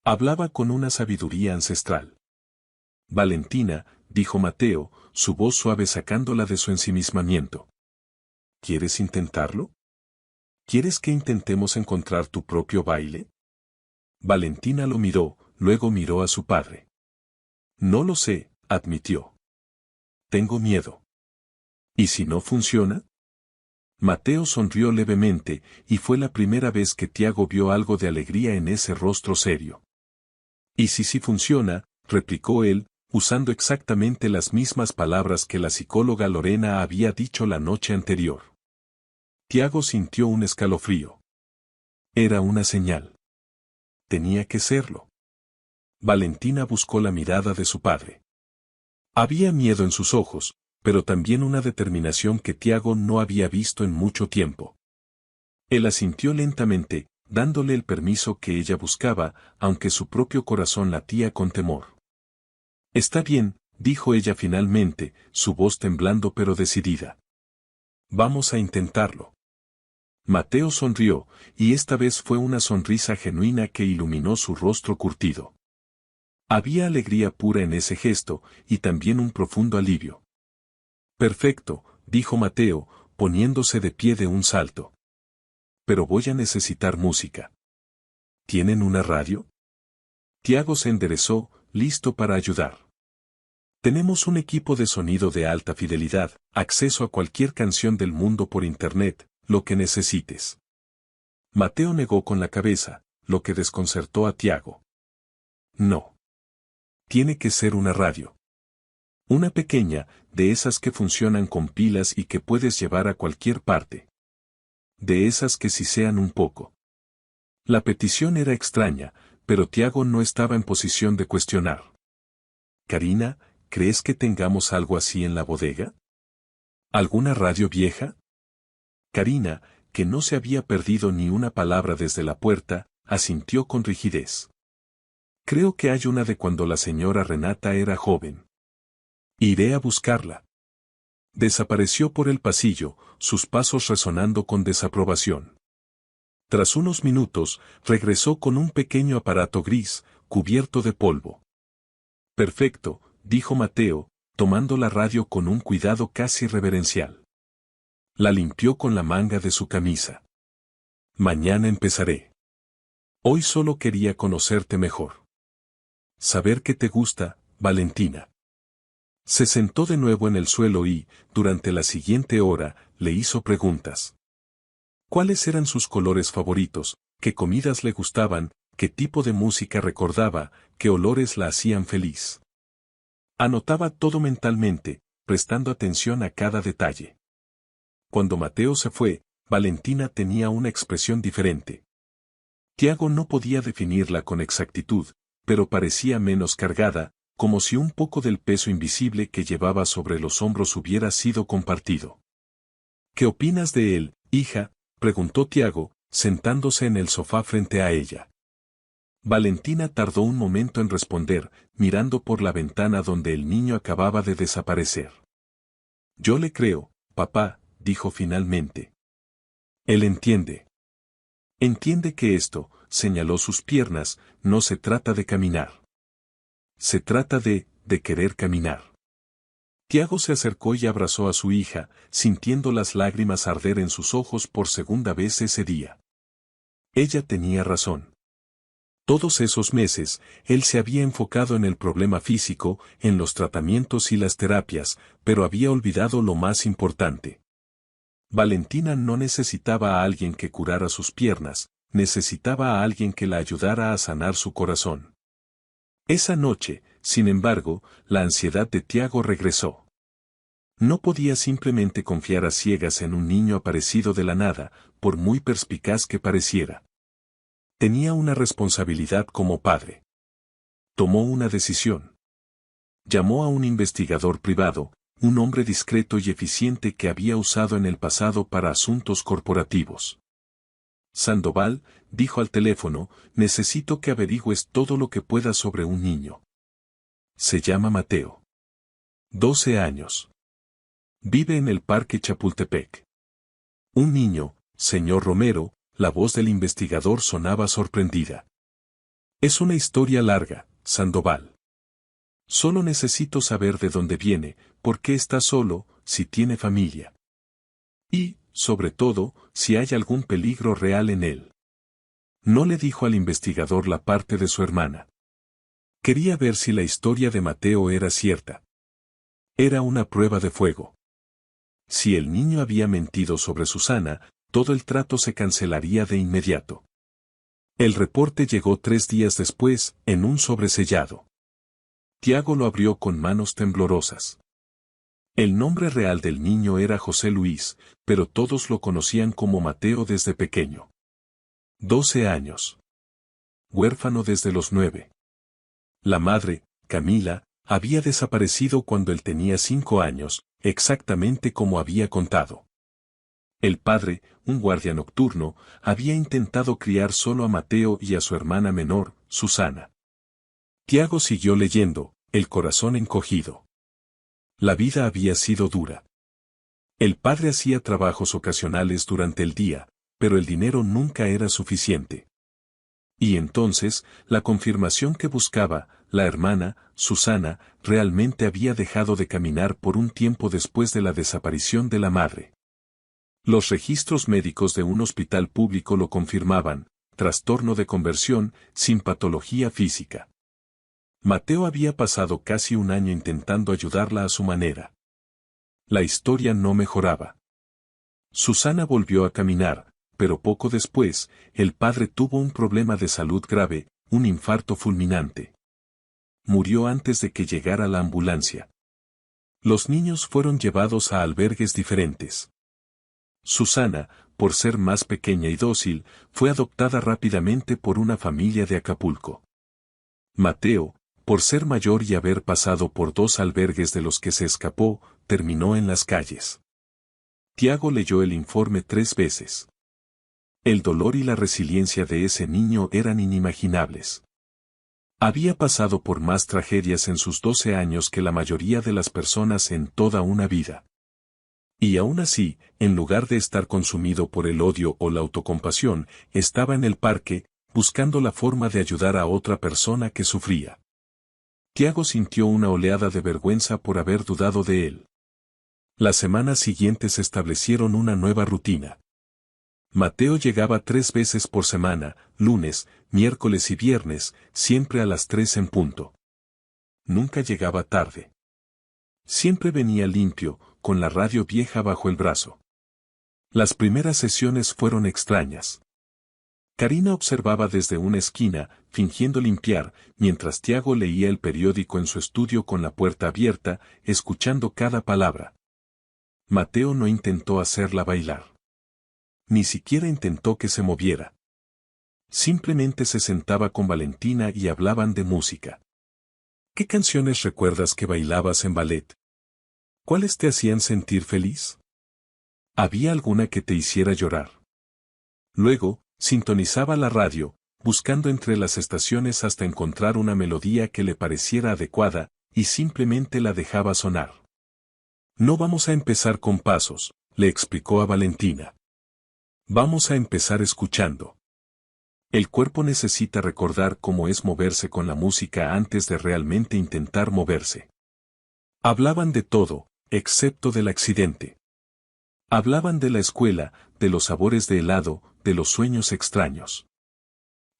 Hablaba con una sabiduría ancestral. Valentina, dijo Mateo, su voz suave sacándola de su ensimismamiento. ¿Quieres intentarlo? ¿Quieres que intentemos encontrar tu propio baile? Valentina lo miró, luego miró a su padre. No lo sé, admitió. Tengo miedo. ¿Y si no funciona? Mateo sonrió levemente, y fue la primera vez que Tiago vio algo de alegría en ese rostro serio. ¿Y si sí funciona?, replicó él, usando exactamente las mismas palabras que la psicóloga Lorena había dicho la noche anterior. Tiago sintió un escalofrío. Era una señal. Tenía que serlo. Valentina buscó la mirada de su padre. Había miedo en sus ojos, pero también una determinación que Tiago no había visto en mucho tiempo. Él asintió lentamente, dándole el permiso que ella buscaba, aunque su propio corazón latía con temor. Está bien, dijo ella finalmente, su voz temblando pero decidida. Vamos a intentarlo. Mateo sonrió, y esta vez fue una sonrisa genuina que iluminó su rostro curtido. Había alegría pura en ese gesto, y también un profundo alivio. Perfecto, dijo Mateo, poniéndose de pie de un salto. Pero voy a necesitar música. ¿Tienen una radio? Tiago se enderezó, listo para ayudar. Tenemos un equipo de sonido de alta fidelidad, acceso a cualquier canción del mundo por internet, lo que necesites. Mateo negó con la cabeza, lo que desconcertó a Tiago. No. Tiene que ser una radio. Una pequeña, de esas que funcionan con pilas y que puedes llevar a cualquier parte. De esas que sisean un poco. La petición era extraña, pero Tiago no estaba en posición de cuestionar. Karina, ¿crees que tengamos algo así en la bodega? ¿Alguna radio vieja? Karina, que no se había perdido ni una palabra desde la puerta, asintió con rigidez. Creo que hay una de cuando la señora Renata era joven. Iré a buscarla. Desapareció por el pasillo, sus pasos resonando con desaprobación. Tras unos minutos, regresó con un pequeño aparato gris, cubierto de polvo. Perfecto, dijo Mateo, tomando la radio con un cuidado casi reverencial. La limpió con la manga de su camisa. Mañana empezaré. Hoy solo quería conocerte mejor. Saber que te gusta, Valentina. Se sentó de nuevo en el suelo y, durante la siguiente hora, le hizo preguntas. ¿Cuáles eran sus colores favoritos? ¿Qué comidas le gustaban? ¿Qué tipo de música recordaba? ¿Qué olores la hacían feliz? Anotaba todo mentalmente, prestando atención a cada detalle. Cuando Mateo se fue, Valentina tenía una expresión diferente. Tiago no podía definirla con exactitud, pero parecía menos cargada, como si un poco del peso invisible que llevaba sobre los hombros hubiera sido compartido. ¿Qué opinas de él, hija?, preguntó Tiago, sentándose en el sofá frente a ella. Valentina tardó un momento en responder, mirando por la ventana donde el niño acababa de desaparecer. Yo le creo, papá, dijo finalmente. Él entiende. Entiende que esto, señaló sus piernas, no se trata de caminar. Se trata de querer caminar. Tiago se acercó y abrazó a su hija, sintiendo las lágrimas arder en sus ojos por segunda vez ese día. Ella tenía razón. Todos esos meses, él se había enfocado en el problema físico, en los tratamientos y las terapias, pero había olvidado lo más importante. Valentina no necesitaba a alguien que curara sus piernas, necesitaba a alguien que la ayudara a sanar su corazón. Esa noche, sin embargo, la ansiedad de Tiago regresó. No podía simplemente confiar a ciegas en un niño aparecido de la nada, por muy perspicaz que pareciera. Tenía una responsabilidad como padre. Tomó una decisión. Llamó a un investigador privado, un hombre discreto y eficiente que había usado en el pasado para asuntos corporativos. Sandoval, dijo al teléfono, necesito que averigües todo lo que puedas sobre un niño. Se llama Mateo. 12 años. Vive en el Parque Chapultepec. Un niño, señor Romero, la voz del investigador sonaba sorprendida. Es una historia larga, Sandoval. Solo necesito saber de dónde viene, por qué está solo, si tiene familia. Y, sobre todo, si hay algún peligro real en él. No le dijo al investigador la parte de su hermana. Quería ver si la historia de Mateo era cierta. Era una prueba de fuego. Si el niño había mentido sobre Susana, todo el trato se cancelaría de inmediato. El reporte llegó 3 días después, en un sobresellado. Tiago lo abrió con manos temblorosas. El nombre real del niño era José Luis, pero todos lo conocían como Mateo desde pequeño. 12 años. Huérfano desde los 9. La madre, Camila, había desaparecido cuando él tenía 5 años, exactamente como había contado. El padre, un guardia nocturno, había intentado criar solo a Mateo y a su hermana menor, Susana. Tiago siguió leyendo, el corazón encogido. La vida había sido dura. El padre hacía trabajos ocasionales durante el día, pero el dinero nunca era suficiente. Y entonces, la confirmación que buscaba, la hermana, Susana, realmente había dejado de caminar por un tiempo después de la desaparición de la madre. Los registros médicos de un hospital público lo confirmaban, trastorno de conversión, sin patología física. Mateo había pasado casi un año intentando ayudarla a su manera. La historia no mejoraba. Susana volvió a caminar, pero poco después, el padre tuvo un problema de salud grave, un infarto fulminante. Murió antes de que llegara la ambulancia. Los niños fueron llevados a albergues diferentes. Susana, por ser más pequeña y dócil, fue adoptada rápidamente por una familia de Acapulco. Mateo, por ser mayor y haber pasado por 2 albergues de los que se escapó, terminó en las calles. Tiago leyó el informe 3 veces. El dolor y la resiliencia de ese niño eran inimaginables. Había pasado por más tragedias en sus 12 años que la mayoría de las personas en toda una vida. Y aún así, en lugar de estar consumido por el odio o la autocompasión, estaba en el parque, buscando la forma de ayudar a otra persona que sufría. Tiago sintió una oleada de vergüenza por haber dudado de él. Las semanas siguientes establecieron una nueva rutina. Mateo llegaba 3 veces por semana, lunes, miércoles y viernes, siempre a las 3 en punto. Nunca llegaba tarde. Siempre venía limpio, con la radio vieja bajo el brazo. Las primeras sesiones fueron extrañas. Karina observaba desde una esquina, fingiendo limpiar, mientras Tiago leía el periódico en su estudio con la puerta abierta, escuchando cada palabra. Mateo no intentó hacerla bailar. Ni siquiera intentó que se moviera. Simplemente se sentaba con Valentina y hablaban de música. ¿Qué canciones recuerdas que bailabas en ballet? ¿Cuáles te hacían sentir feliz? ¿Había alguna que te hiciera llorar? Luego, sintonizaba la radio, buscando entre las estaciones hasta encontrar una melodía que le pareciera adecuada, y simplemente la dejaba sonar. No vamos a empezar con pasos, le explicó a Valentina. Vamos a empezar escuchando. El cuerpo necesita recordar cómo es moverse con la música antes de realmente intentar moverse. Hablaban de todo, excepto del accidente. Hablaban de la escuela, de los sabores de helado, de los sueños extraños.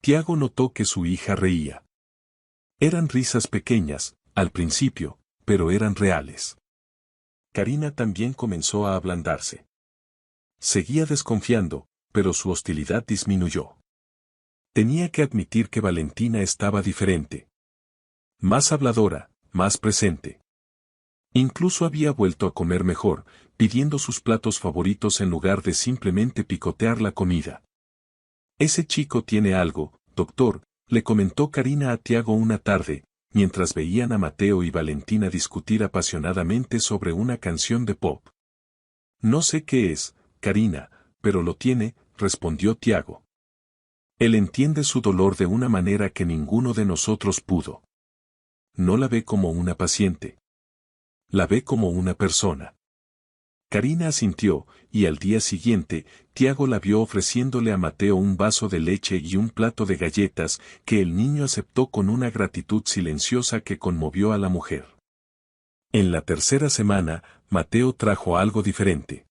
Tiago notó que su hija reía. Eran risas pequeñas, al principio, pero eran reales. Karina también comenzó a ablandarse. Seguía desconfiando, pero su hostilidad disminuyó. Tenía que admitir que Valentina estaba diferente. Más habladora, más presente. Incluso había vuelto a comer mejor, pidiendo sus platos favoritos en lugar de simplemente picotear la comida. Ese chico tiene algo, doctor, le comentó Karina a Tiago una tarde, mientras veían a Mateo y Valentina discutir apasionadamente sobre una canción de pop. No sé qué es, Karina, pero lo tiene, respondió Tiago. Él entiende su dolor de una manera que ninguno de nosotros pudo. No la ve como una paciente. La ve como una persona. Karina asintió, y al día siguiente, Tiago la vio ofreciéndole a Mateo un vaso de leche y un plato de galletas, que el niño aceptó con una gratitud silenciosa que conmovió a la mujer. En la tercera semana, Mateo trajo algo diferente.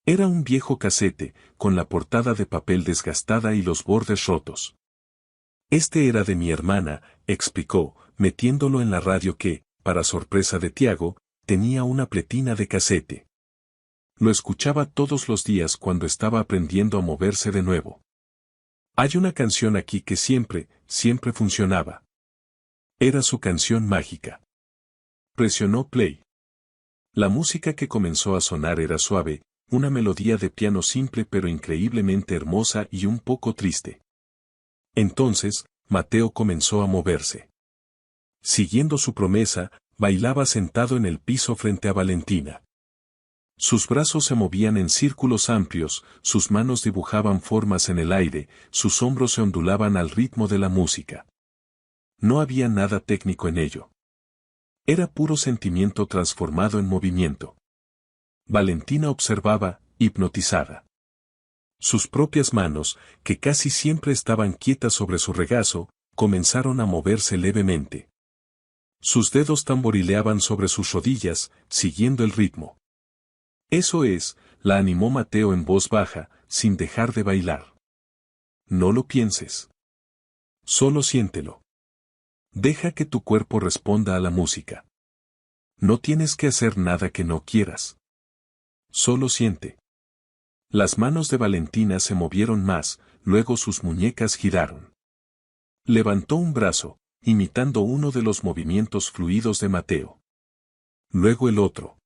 Era un viejo casete, con la portada de papel desgastada y los bordes rotos. Este era de mi hermana, explicó, metiéndolo en la radio que, para sorpresa de Tiago, tenía una pletina de casete. Lo escuchaba todos los días cuando estaba aprendiendo a moverse de nuevo. Hay una canción aquí que siempre funcionaba. Era su canción mágica. Presionó play. La música que comenzó a sonar era suave, una melodía de piano simple pero increíblemente hermosa y un poco triste. Entonces, Mateo comenzó a moverse. Siguiendo su promesa, bailaba sentado en el piso frente a Valentina. Sus brazos se movían en círculos amplios, sus manos dibujaban formas en el aire, sus hombros se ondulaban al ritmo de la música. No había nada técnico en ello. Era puro sentimiento transformado en movimiento. Valentina observaba, hipnotizada. Sus propias manos, que casi siempre estaban quietas sobre su regazo, comenzaron a moverse levemente. Sus dedos tamborileaban sobre sus rodillas, siguiendo el ritmo. Eso es, la animó Mateo en voz baja, sin dejar de bailar. No lo pienses. Solo siéntelo. Deja que tu cuerpo responda a la música. No tienes que hacer nada que no quieras. Solo siente. Las manos de Valentina se movieron más, luego sus muñecas giraron. Levantó un brazo, imitando uno de los movimientos fluidos de Mateo. Luego el otro.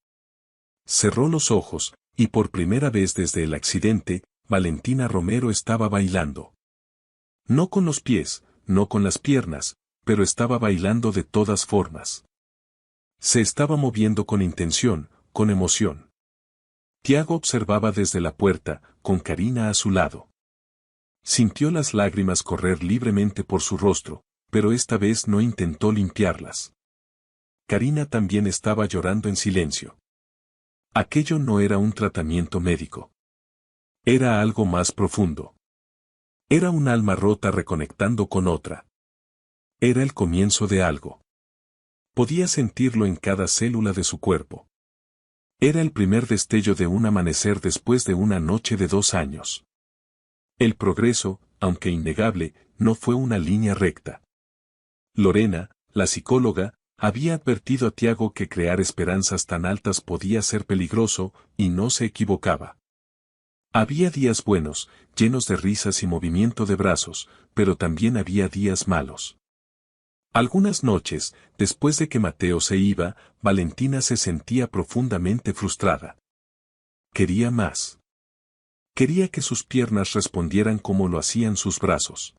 Cerró los ojos, y por primera vez desde el accidente, Valentina Romero estaba bailando. No con los pies, no con las piernas, pero estaba bailando de todas formas. Se estaba moviendo con intención, con emoción. Tiago observaba desde la puerta, con Karina a su lado. Sintió las lágrimas correr libremente por su rostro, pero esta vez no intentó limpiarlas. Karina también estaba llorando en silencio. Aquello no era un tratamiento médico. Era algo más profundo. Era un alma rota reconectando con otra. Era el comienzo de algo. Podía sentirlo en cada célula de su cuerpo. Era el primer destello de un amanecer después de una noche de 2 años. El progreso, aunque innegable, no fue una línea recta. Lorena, la psicóloga, había advertido a Tiago que crear esperanzas tan altas podía ser peligroso, y no se equivocaba. Había días buenos, llenos de risas y movimiento de brazos, pero también había días malos. Algunas noches, después de que Mateo se iba, Valentina se sentía profundamente frustrada. Quería más. Quería que sus piernas respondieran como lo hacían sus brazos.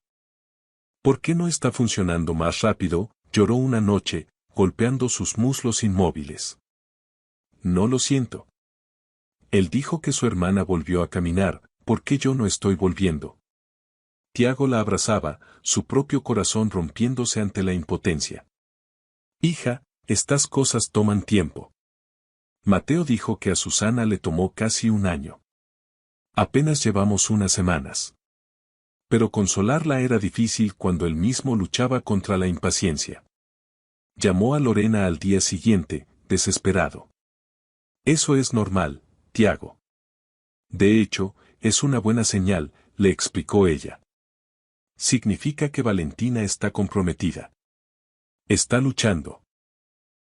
¿Por qué no está funcionando más rápido?, lloró una noche, golpeando sus muslos inmóviles. No lo siento. Él dijo que su hermana volvió a caminar, ¿por qué yo no estoy volviendo? Tiago la abrazaba, su propio corazón rompiéndose ante la impotencia. Hija, estas cosas toman tiempo. Mateo dijo que a Susana le tomó casi 1 año. Apenas llevamos unas semanas. Pero consolarla era difícil cuando él mismo luchaba contra la impaciencia. Llamó a Lorena al día siguiente, desesperado. Eso es normal, Tiago. De hecho, es una buena señal, le explicó ella. Significa que Valentina está comprometida. Está luchando.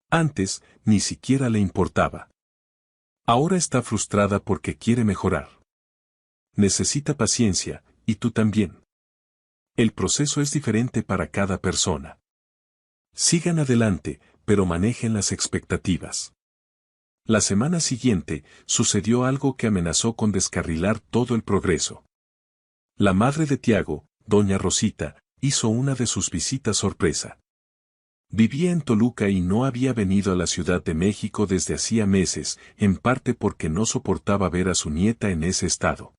Antes, ni siquiera le importaba. Ahora está frustrada porque quiere mejorar. Necesita paciencia, y tú también. El proceso es diferente para cada persona. Sigan adelante, pero manejen las expectativas. La semana siguiente, sucedió algo que amenazó con descarrilar todo el progreso. La madre de Tiago, doña Rosita, hizo una de sus visitas sorpresa. Vivía en Toluca y no había venido a la Ciudad de México desde hacía meses, en parte porque no soportaba ver a su nieta en ese estado.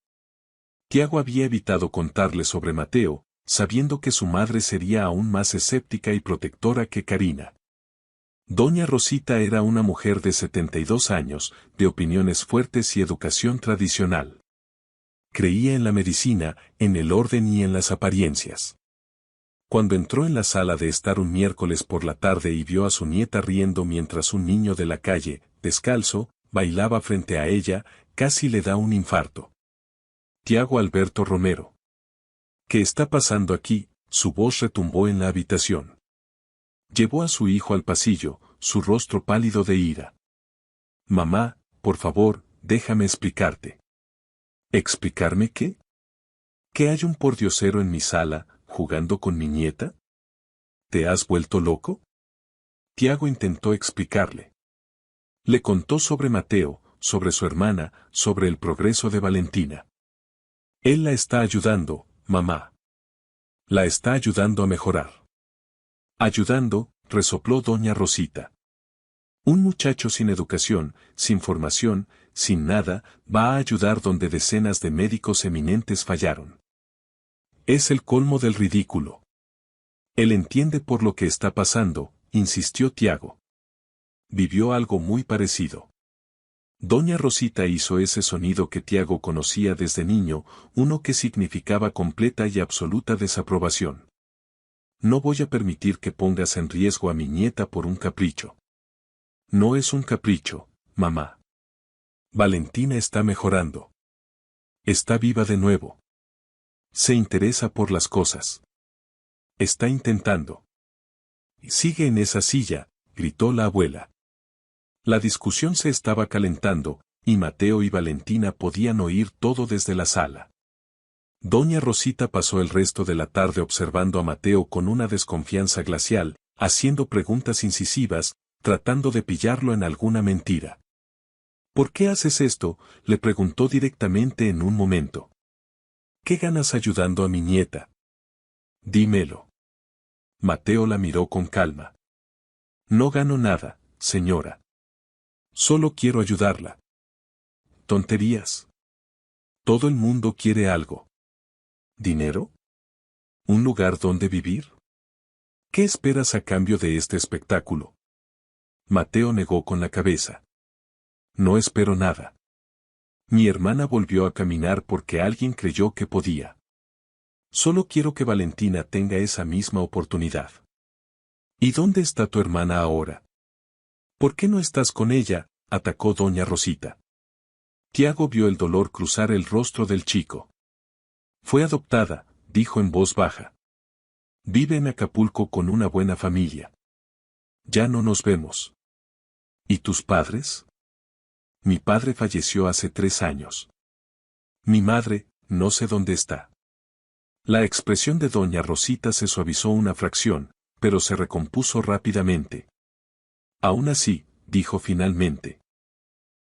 Tiago había evitado contarle sobre Mateo, sabiendo que su madre sería aún más escéptica y protectora que Karina. Doña Rosita era una mujer de 72 años, de opiniones fuertes y educación tradicional. Creía en la medicina, en el orden y en las apariencias. Cuando entró en la sala de estar un miércoles por la tarde y vio a su nieta riendo mientras un niño de la calle, descalzo, bailaba frente a ella, casi le da un infarto. Tiago Alberto Romero. ¿Qué está pasando aquí? Su voz retumbó en la habitación. Llevó a su hijo al pasillo, su rostro pálido de ira. Mamá, por favor, déjame explicarte. ¿Explicarme qué? ¿Que hay un pordiosero en mi sala, jugando con mi nieta? ¿Te has vuelto loco? Tiago intentó explicarle. Le contó sobre Mateo, sobre su hermana, sobre el progreso de Valentina. Él la está ayudando, mamá. La está ayudando a mejorar. Ayudando, resopló doña Rosita. Un muchacho sin educación, sin formación, sin nada, va a ayudar donde decenas de médicos eminentes fallaron. Es el colmo del ridículo. Él entiende por lo que está pasando, insistió Tiago. Vivió algo muy parecido. Doña Rosita hizo ese sonido que Tiago conocía desde niño, uno que significaba completa y absoluta desaprobación. No voy a permitir que pongas en riesgo a mi nieta por un capricho. No es un capricho, mamá. Valentina está mejorando. Está viva de nuevo. Se interesa por las cosas. Está intentando. Sigue en esa silla, gritó la abuela. La discusión se estaba calentando, y Mateo y Valentina podían oír todo desde la sala. Doña Rosita pasó el resto de la tarde observando a Mateo con una desconfianza glacial, haciendo preguntas incisivas, tratando de pillarlo en alguna mentira. ¿Por qué haces esto?, le preguntó directamente en un momento. ¿Qué ganas ayudando a mi nieta? Dímelo. Mateo la miró con calma. No gano nada, señora. Solo quiero ayudarla. Tonterías. Todo el mundo quiere algo. ¿Dinero? ¿Un lugar donde vivir? ¿Qué esperas a cambio de este espectáculo? Mateo negó con la cabeza. No espero nada. Mi hermana volvió a caminar porque alguien creyó que podía. Solo quiero que Valentina tenga esa misma oportunidad. ¿Y dónde está tu hermana ahora? ¿Por qué no estás con ella?, atacó doña Rosita. Tiago vio el dolor cruzar el rostro del chico. Fue adoptada, dijo en voz baja. Vive en Acapulco con una buena familia. Ya no nos vemos. ¿Y tus padres? Mi padre falleció hace 3 años. Mi madre, no sé dónde está. La expresión de doña Rosita se suavizó una fracción, pero se recompuso rápidamente. Aún así, dijo finalmente.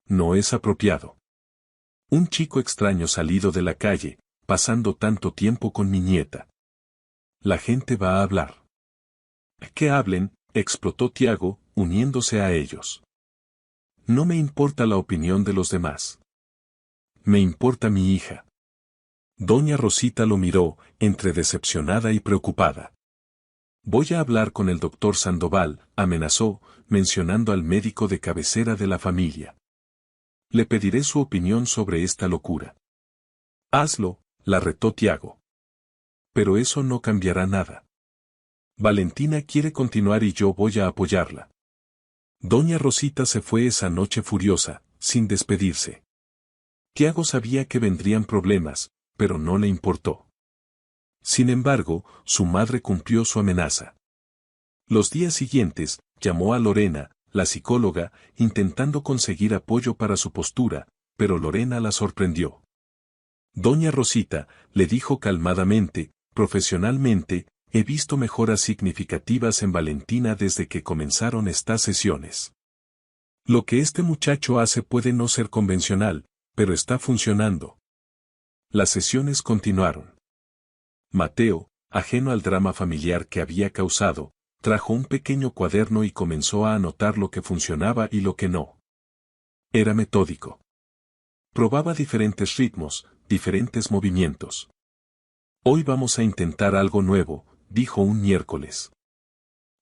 No es apropiado. Un chico extraño salido de la calle, pasando tanto tiempo con mi nieta. La gente va a hablar. Que hablen, explotó Tiago, uniéndose a ellos. No me importa la opinión de los demás. Me importa mi hija. Doña Rosita lo miró, entre decepcionada y preocupada. Voy a hablar con el doctor Sandoval, amenazó, mencionando al médico de cabecera de la familia. Le pediré su opinión sobre esta locura. Hazlo, la retó Tiago. Pero eso no cambiará nada. Valentina quiere continuar y yo voy a apoyarla. Doña Rosita se fue esa noche furiosa, sin despedirse. Tiago sabía que vendrían problemas, pero no le importó. Sin embargo, su madre cumplió su amenaza. Los días siguientes, llamó a Lorena, la psicóloga, intentando conseguir apoyo para su postura, pero Lorena la sorprendió. Doña Rosita, le dijo calmadamente, profesionalmente, he visto mejoras significativas en Valentina desde que comenzaron estas sesiones. Lo que este muchacho hace puede no ser convencional, pero está funcionando. Las sesiones continuaron. Mateo, ajeno al drama familiar que había causado, trajo un pequeño cuaderno y comenzó a anotar lo que funcionaba y lo que no. Era metódico. Probaba diferentes ritmos, diferentes movimientos. Hoy vamos a intentar algo nuevo, dijo un miércoles.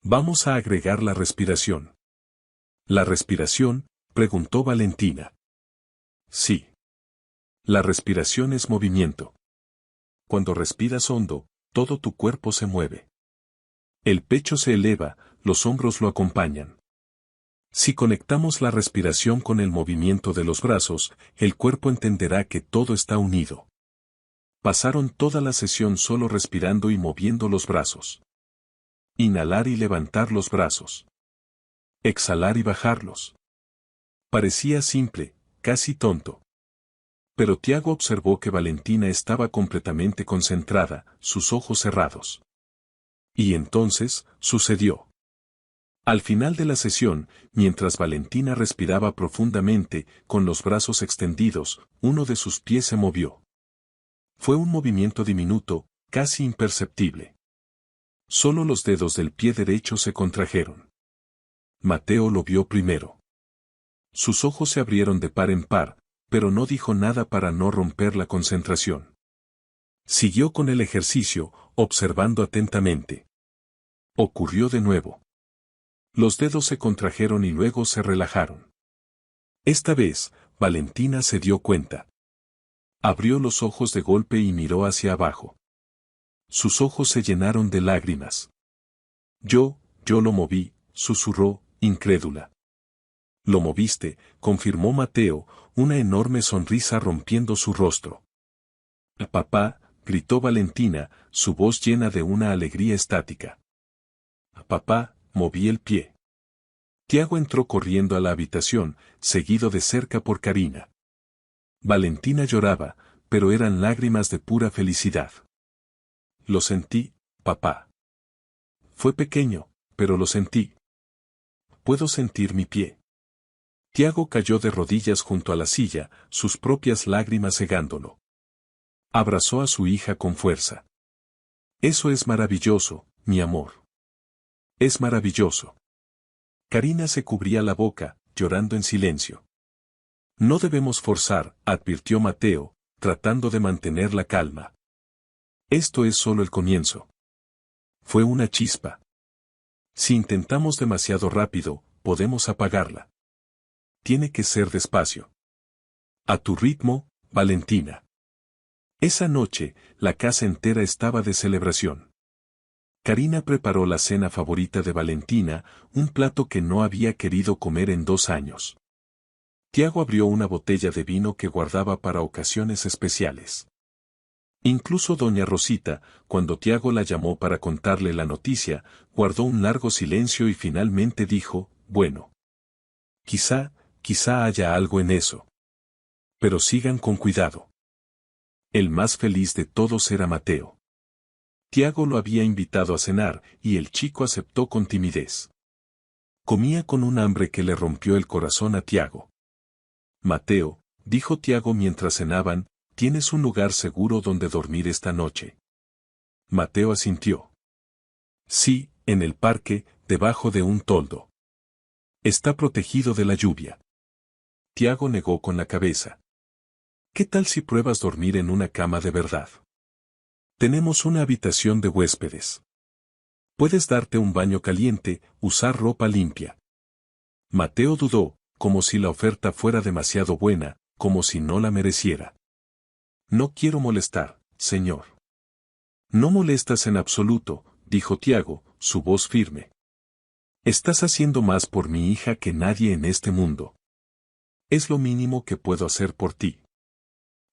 Vamos a agregar la respiración. ¿La respiración?, preguntó Valentina. Sí. La respiración es movimiento. Cuando respiras hondo, todo tu cuerpo se mueve. El pecho se eleva, los hombros lo acompañan. Si conectamos la respiración con el movimiento de los brazos, el cuerpo entenderá que todo está unido. Pasaron toda la sesión solo respirando y moviendo los brazos. Inhalar y levantar los brazos. Exhalar y bajarlos. Parecía simple, casi tonto. Pero Tiago observó que Valentina estaba completamente concentrada, sus ojos cerrados. Y entonces, sucedió. Al final de la sesión, mientras Valentina respiraba profundamente, con los brazos extendidos, uno de sus pies se movió. Fue un movimiento diminuto, casi imperceptible. Solo los dedos del pie derecho se contrajeron. Mateo lo vio primero. Sus ojos se abrieron de par en par, pero no dijo nada para no romper la concentración. Siguió con el ejercicio, observando atentamente. Ocurrió de nuevo. Los dedos se contrajeron y luego se relajaron. Esta vez, Valentina se dio cuenta. Abrió los ojos de golpe y miró hacia abajo. Sus ojos se llenaron de lágrimas. Yo lo moví, susurró, incrédula. Lo moviste, confirmó Mateo, una enorme sonrisa rompiendo su rostro. Papá, gritó Valentina, su voz llena de una alegría estática. Papá, moví el pie. Tiago entró corriendo a la habitación, seguido de cerca por Karina. Valentina lloraba, pero eran lágrimas de pura felicidad. Lo sentí, papá. Fue pequeño, pero lo sentí. Puedo sentir mi pie. Tiago cayó de rodillas junto a la silla, sus propias lágrimas cegándolo. Abrazó a su hija con fuerza. Eso es maravilloso, mi amor. Es maravilloso. Karina se cubría la boca, llorando en silencio. No debemos forzar, advirtió Mateo, tratando de mantener la calma. Esto es solo el comienzo. Fue una chispa. Si intentamos demasiado rápido, podemos apagarla. Tiene que ser despacio. A tu ritmo, Valentina. Esa noche, la casa entera estaba de celebración. Karina preparó la cena favorita de Valentina, un plato que no había querido comer en 2 años. Tiago abrió una botella de vino que guardaba para ocasiones especiales. Incluso doña Rosita, cuando Tiago la llamó para contarle la noticia, guardó un largo silencio y finalmente dijo, bueno. Quizá haya algo en eso. Pero sigan con cuidado. El más feliz de todos era Mateo. Tiago lo había invitado a cenar, y el chico aceptó con timidez. Comía con un hambre que le rompió el corazón a Tiago. Mateo, dijo Tiago mientras cenaban, ¿tienes un lugar seguro donde dormir esta noche? Mateo asintió. Sí, en el parque, debajo de un toldo. Está protegido de la lluvia. Tiago negó con la cabeza. ¿Qué tal si pruebas dormir en una cama de verdad? Tenemos una habitación de huéspedes. Puedes darte un baño caliente, usar ropa limpia. Mateo dudó, como si la oferta fuera demasiado buena, como si no la mereciera. No quiero molestar, señor. No molestas en absoluto, dijo Tiago, su voz firme. Estás haciendo más por mi hija que nadie en este mundo. Es lo mínimo que puedo hacer por ti.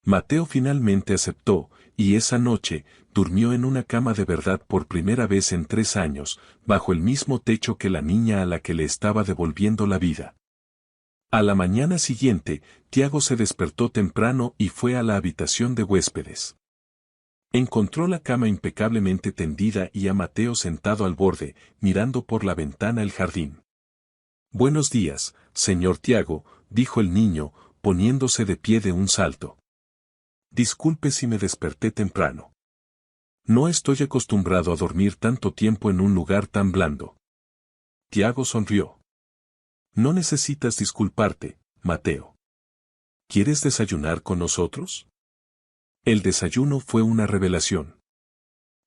Mateo finalmente aceptó, y esa noche, durmió en una cama de verdad por primera vez en 3 años, bajo el mismo techo que la niña a la que le estaba devolviendo la vida. A la mañana siguiente, Tiago se despertó temprano y fue a la habitación de huéspedes. Encontró la cama impecablemente tendida y a Mateo sentado al borde, mirando por la ventana el jardín. Buenos días, señor Tiago, dijo el niño, poniéndose de pie de un salto. Disculpe si me desperté temprano. No estoy acostumbrado a dormir tanto tiempo en un lugar tan blando. Tiago sonrió. No necesitas disculparte, Mateo. ¿Quieres desayunar con nosotros? El desayuno fue una revelación.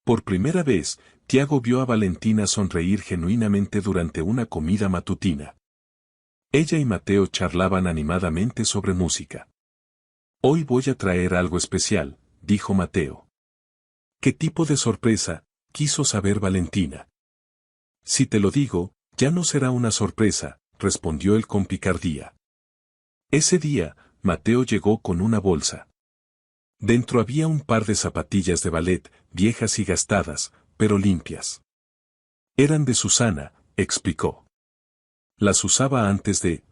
Por primera vez, Tiago vio a Valentina sonreír genuinamente durante una comida matutina. Ella y Mateo charlaban animadamente sobre música. Hoy voy a traer algo especial, dijo Mateo. ¿Qué tipo de sorpresa?, quiso saber Valentina. Si te lo digo, ya no será una sorpresa, respondió él con picardía. Ese día, Mateo llegó con una bolsa. Dentro había un par de zapatillas de ballet, viejas y gastadas, pero limpias. Eran de Susana, explicó. Las usaba antes.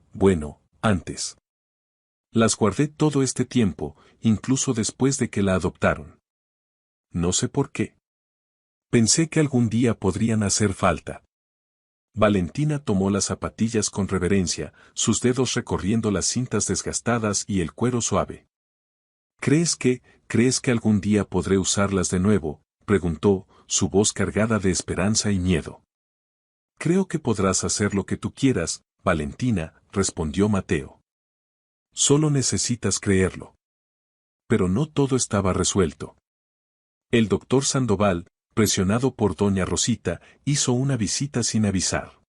Las guardé todo este tiempo, incluso después de que la adoptaron. No sé por qué. Pensé que algún día podrían hacer falta. Valentina tomó las zapatillas con reverencia, sus dedos recorriendo las cintas desgastadas y el cuero suave. ¿Crees que algún día podré usarlas de nuevo?, preguntó, su voz cargada de esperanza y miedo. Creo que podrás hacer lo que tú quieras, Valentina, respondió Mateo. Solo necesitas creerlo. Pero no todo estaba resuelto. El doctor Sandoval, presionado por doña Rosita, hizo una visita sin avisar.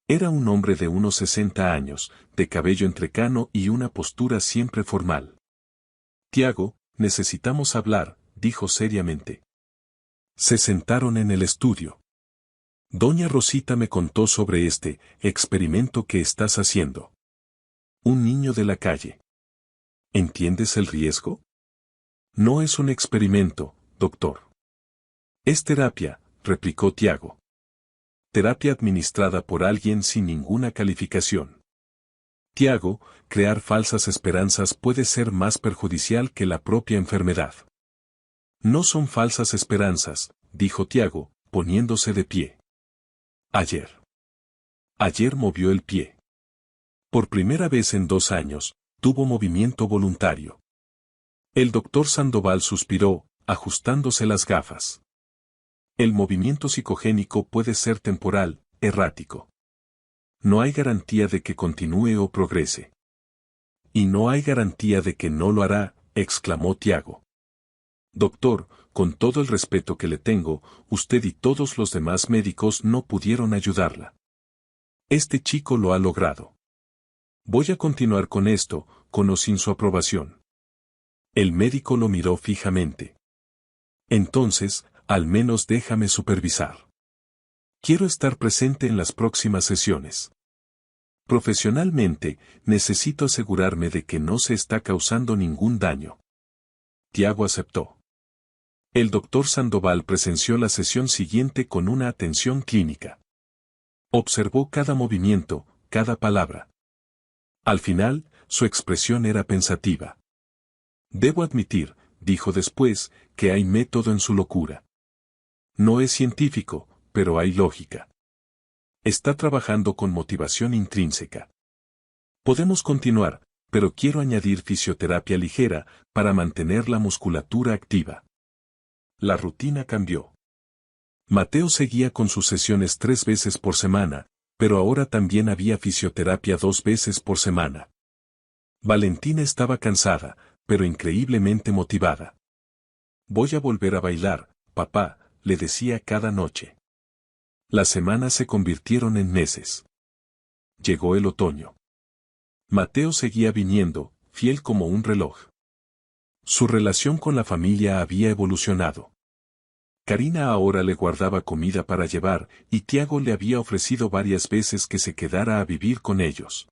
Era un hombre de unos 60 años, de cabello entrecano y una postura siempre formal. Tiago, necesitamos hablar, dijo seriamente. Se sentaron en el estudio. Doña Rosita me contó sobre este experimento que estás haciendo. Un niño de la calle. ¿Entiendes el riesgo? No es un experimento, doctor. Es terapia, replicó Tiago. Terapia administrada por alguien sin ninguna calificación. Tiago, crear falsas esperanzas puede ser más perjudicial que la propia enfermedad. No son falsas esperanzas, dijo Tiago, poniéndose de pie. Ayer movió el pie. Por primera vez en 2 años, tuvo movimiento voluntario. El doctor Sandoval suspiró, ajustándose las gafas. El movimiento psicogénico puede ser temporal, errático. No hay garantía de que continúe o progrese. Y no hay garantía de que no lo hará, exclamó Tiago. Doctor, con todo el respeto que le tengo, usted y todos los demás médicos no pudieron ayudarla. Este chico lo ha logrado. Voy a continuar con esto, con o sin su aprobación. El médico lo miró fijamente. Entonces, al menos déjame supervisar. Quiero estar presente en las próximas sesiones. Profesionalmente, necesito asegurarme de que no se está causando ningún daño. Tiago aceptó. El doctor Sandoval presenció la sesión siguiente con una atención clínica. Observó cada movimiento, cada palabra. Al final, su expresión era pensativa. Debo admitir, dijo después, que hay método en su locura. No es científico, pero hay lógica. Está trabajando con motivación intrínseca. Podemos continuar, pero quiero añadir fisioterapia ligera, para mantener la musculatura activa. La rutina cambió. Mateo seguía con sus sesiones 3 veces por semana, pero ahora también había fisioterapia 2 veces por semana. Valentina estaba cansada, pero increíblemente motivada. Voy a volver a bailar, papá, le decía cada noche. Las semanas se convirtieron en meses. Llegó el otoño. Mateo seguía viniendo, fiel como un reloj. Su relación con la familia había evolucionado. Karina ahora le guardaba comida para llevar, y Tiago le había ofrecido varias veces que se quedara a vivir con ellos.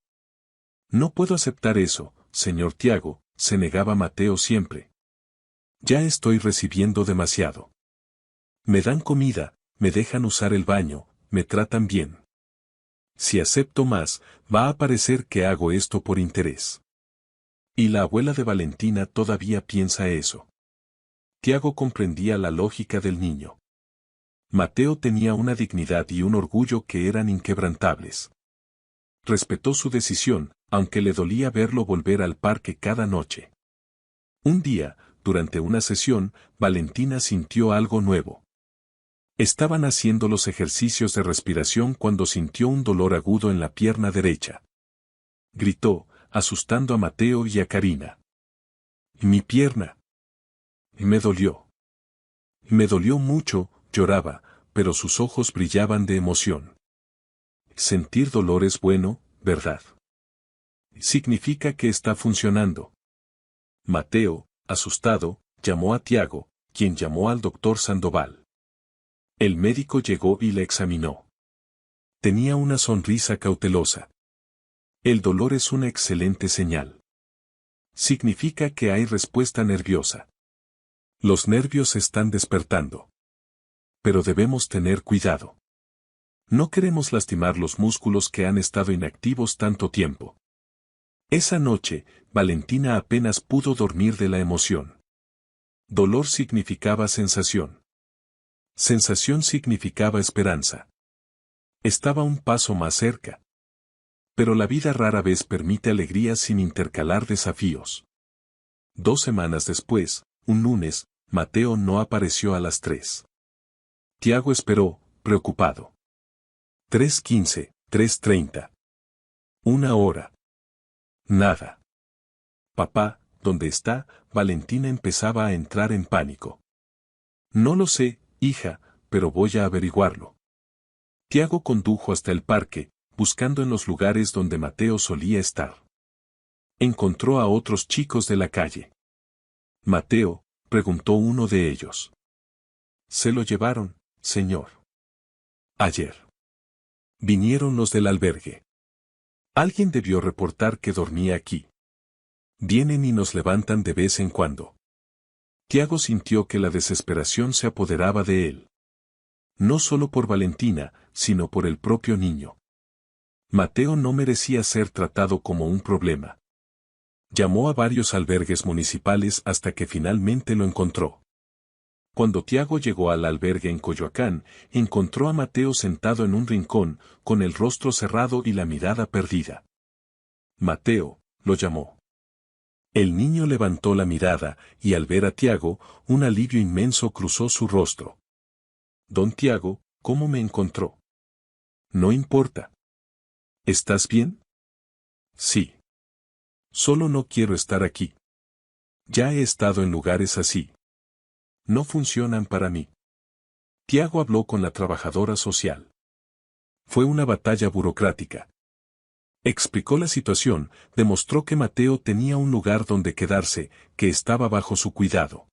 No puedo aceptar eso, señor Tiago, se negaba Mateo siempre. Ya estoy recibiendo demasiado. Me dan comida, me dejan usar el baño, me tratan bien. Si acepto más, va a parecer que hago esto por interés. Y la abuela de Valentina todavía piensa eso. Tiago comprendía la lógica del niño. Mateo tenía una dignidad y un orgullo que eran inquebrantables. Respetó su decisión, aunque le dolía verlo volver al parque cada noche. Un día, durante una sesión, Valentina sintió algo nuevo. Estaban haciendo los ejercicios de respiración cuando sintió un dolor agudo en la pierna derecha. Gritó, asustando a Mateo y a Karina. «¡Mi pierna!». Me dolió. Me dolió mucho, lloraba, pero sus ojos brillaban de emoción. Sentir dolor es bueno, ¿verdad? Significa que está funcionando. Mateo, asustado, llamó a Tiago, quien llamó al doctor Sandoval. El médico llegó y le examinó. Tenía una sonrisa cautelosa. El dolor es una excelente señal. Significa que hay respuesta nerviosa. Los nervios están despertando. Pero debemos tener cuidado. No queremos lastimar los músculos que han estado inactivos tanto tiempo. Esa noche, Valentina apenas pudo dormir de la emoción. Dolor significaba sensación. Sensación significaba esperanza. Estaba un paso más cerca. Pero la vida rara vez permite alegrías sin intercalar desafíos. 2 semanas después, un lunes, Mateo no apareció a las 3. Tiago esperó, preocupado. 3:15, 3:30. 1 hora. Nada. Papá, ¿dónde está? Valentina empezaba a entrar en pánico. No lo sé, hija, pero voy a averiguarlo. Tiago condujo hasta el parque, buscando en los lugares donde Mateo solía estar. Encontró a otros chicos de la calle. Mateo, preguntó uno de ellos. Se lo llevaron, señor. Ayer. Vinieron los del albergue. Alguien debió reportar que dormía aquí. Vienen y nos levantan de vez en cuando. Tiago sintió que la desesperación se apoderaba de él. No solo por Valentina, sino por el propio niño. Mateo no merecía ser tratado como un problema. Llamó a varios albergues municipales hasta que finalmente lo encontró. Cuando Tiago llegó al albergue en Coyoacán, encontró a Mateo sentado en un rincón, con el rostro cerrado y la mirada perdida. Mateo, lo llamó. El niño levantó la mirada, y al ver a Tiago, un alivio inmenso cruzó su rostro. Don Tiago, ¿cómo me encontró? No importa. ¿Estás bien? Sí. Solo no quiero estar aquí. Ya he estado en lugares así. No funcionan para mí. Tiago habló con la trabajadora social. Fue una batalla burocrática. Explicó la situación, demostró que Mateo tenía un lugar donde quedarse, que estaba bajo su cuidado.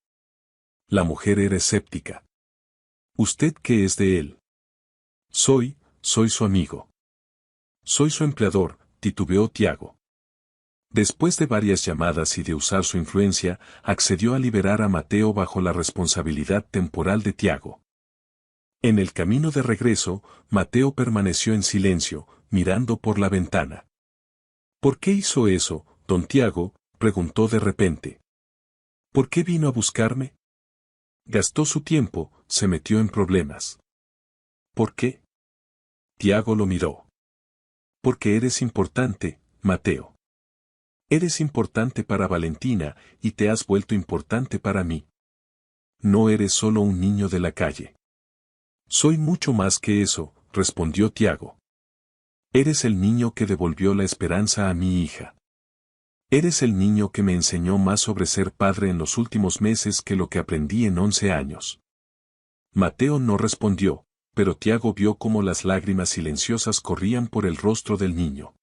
La mujer era escéptica. ¿Usted qué es de él? Soy su amigo. Soy su empleador, titubeó Tiago. Después de varias llamadas y de usar su influencia, accedió a liberar a Mateo bajo la responsabilidad temporal de Tiago. En el camino de regreso, Mateo permaneció en silencio, mirando por la ventana. ¿Por qué hizo eso, don Tiago?, preguntó de repente. ¿Por qué vino a buscarme? Gastó su tiempo, se metió en problemas. ¿Por qué? Tiago lo miró. Porque eres importante, Mateo. Eres importante para Valentina, y te has vuelto importante para mí. No eres solo un niño de la calle. Soy mucho más que eso, respondió Tiago. Eres el niño que devolvió la esperanza a mi hija. Eres el niño que me enseñó más sobre ser padre en los últimos meses que lo que aprendí en 11 años. Mateo no respondió, pero Tiago vio cómo las lágrimas silenciosas corrían por el rostro del niño.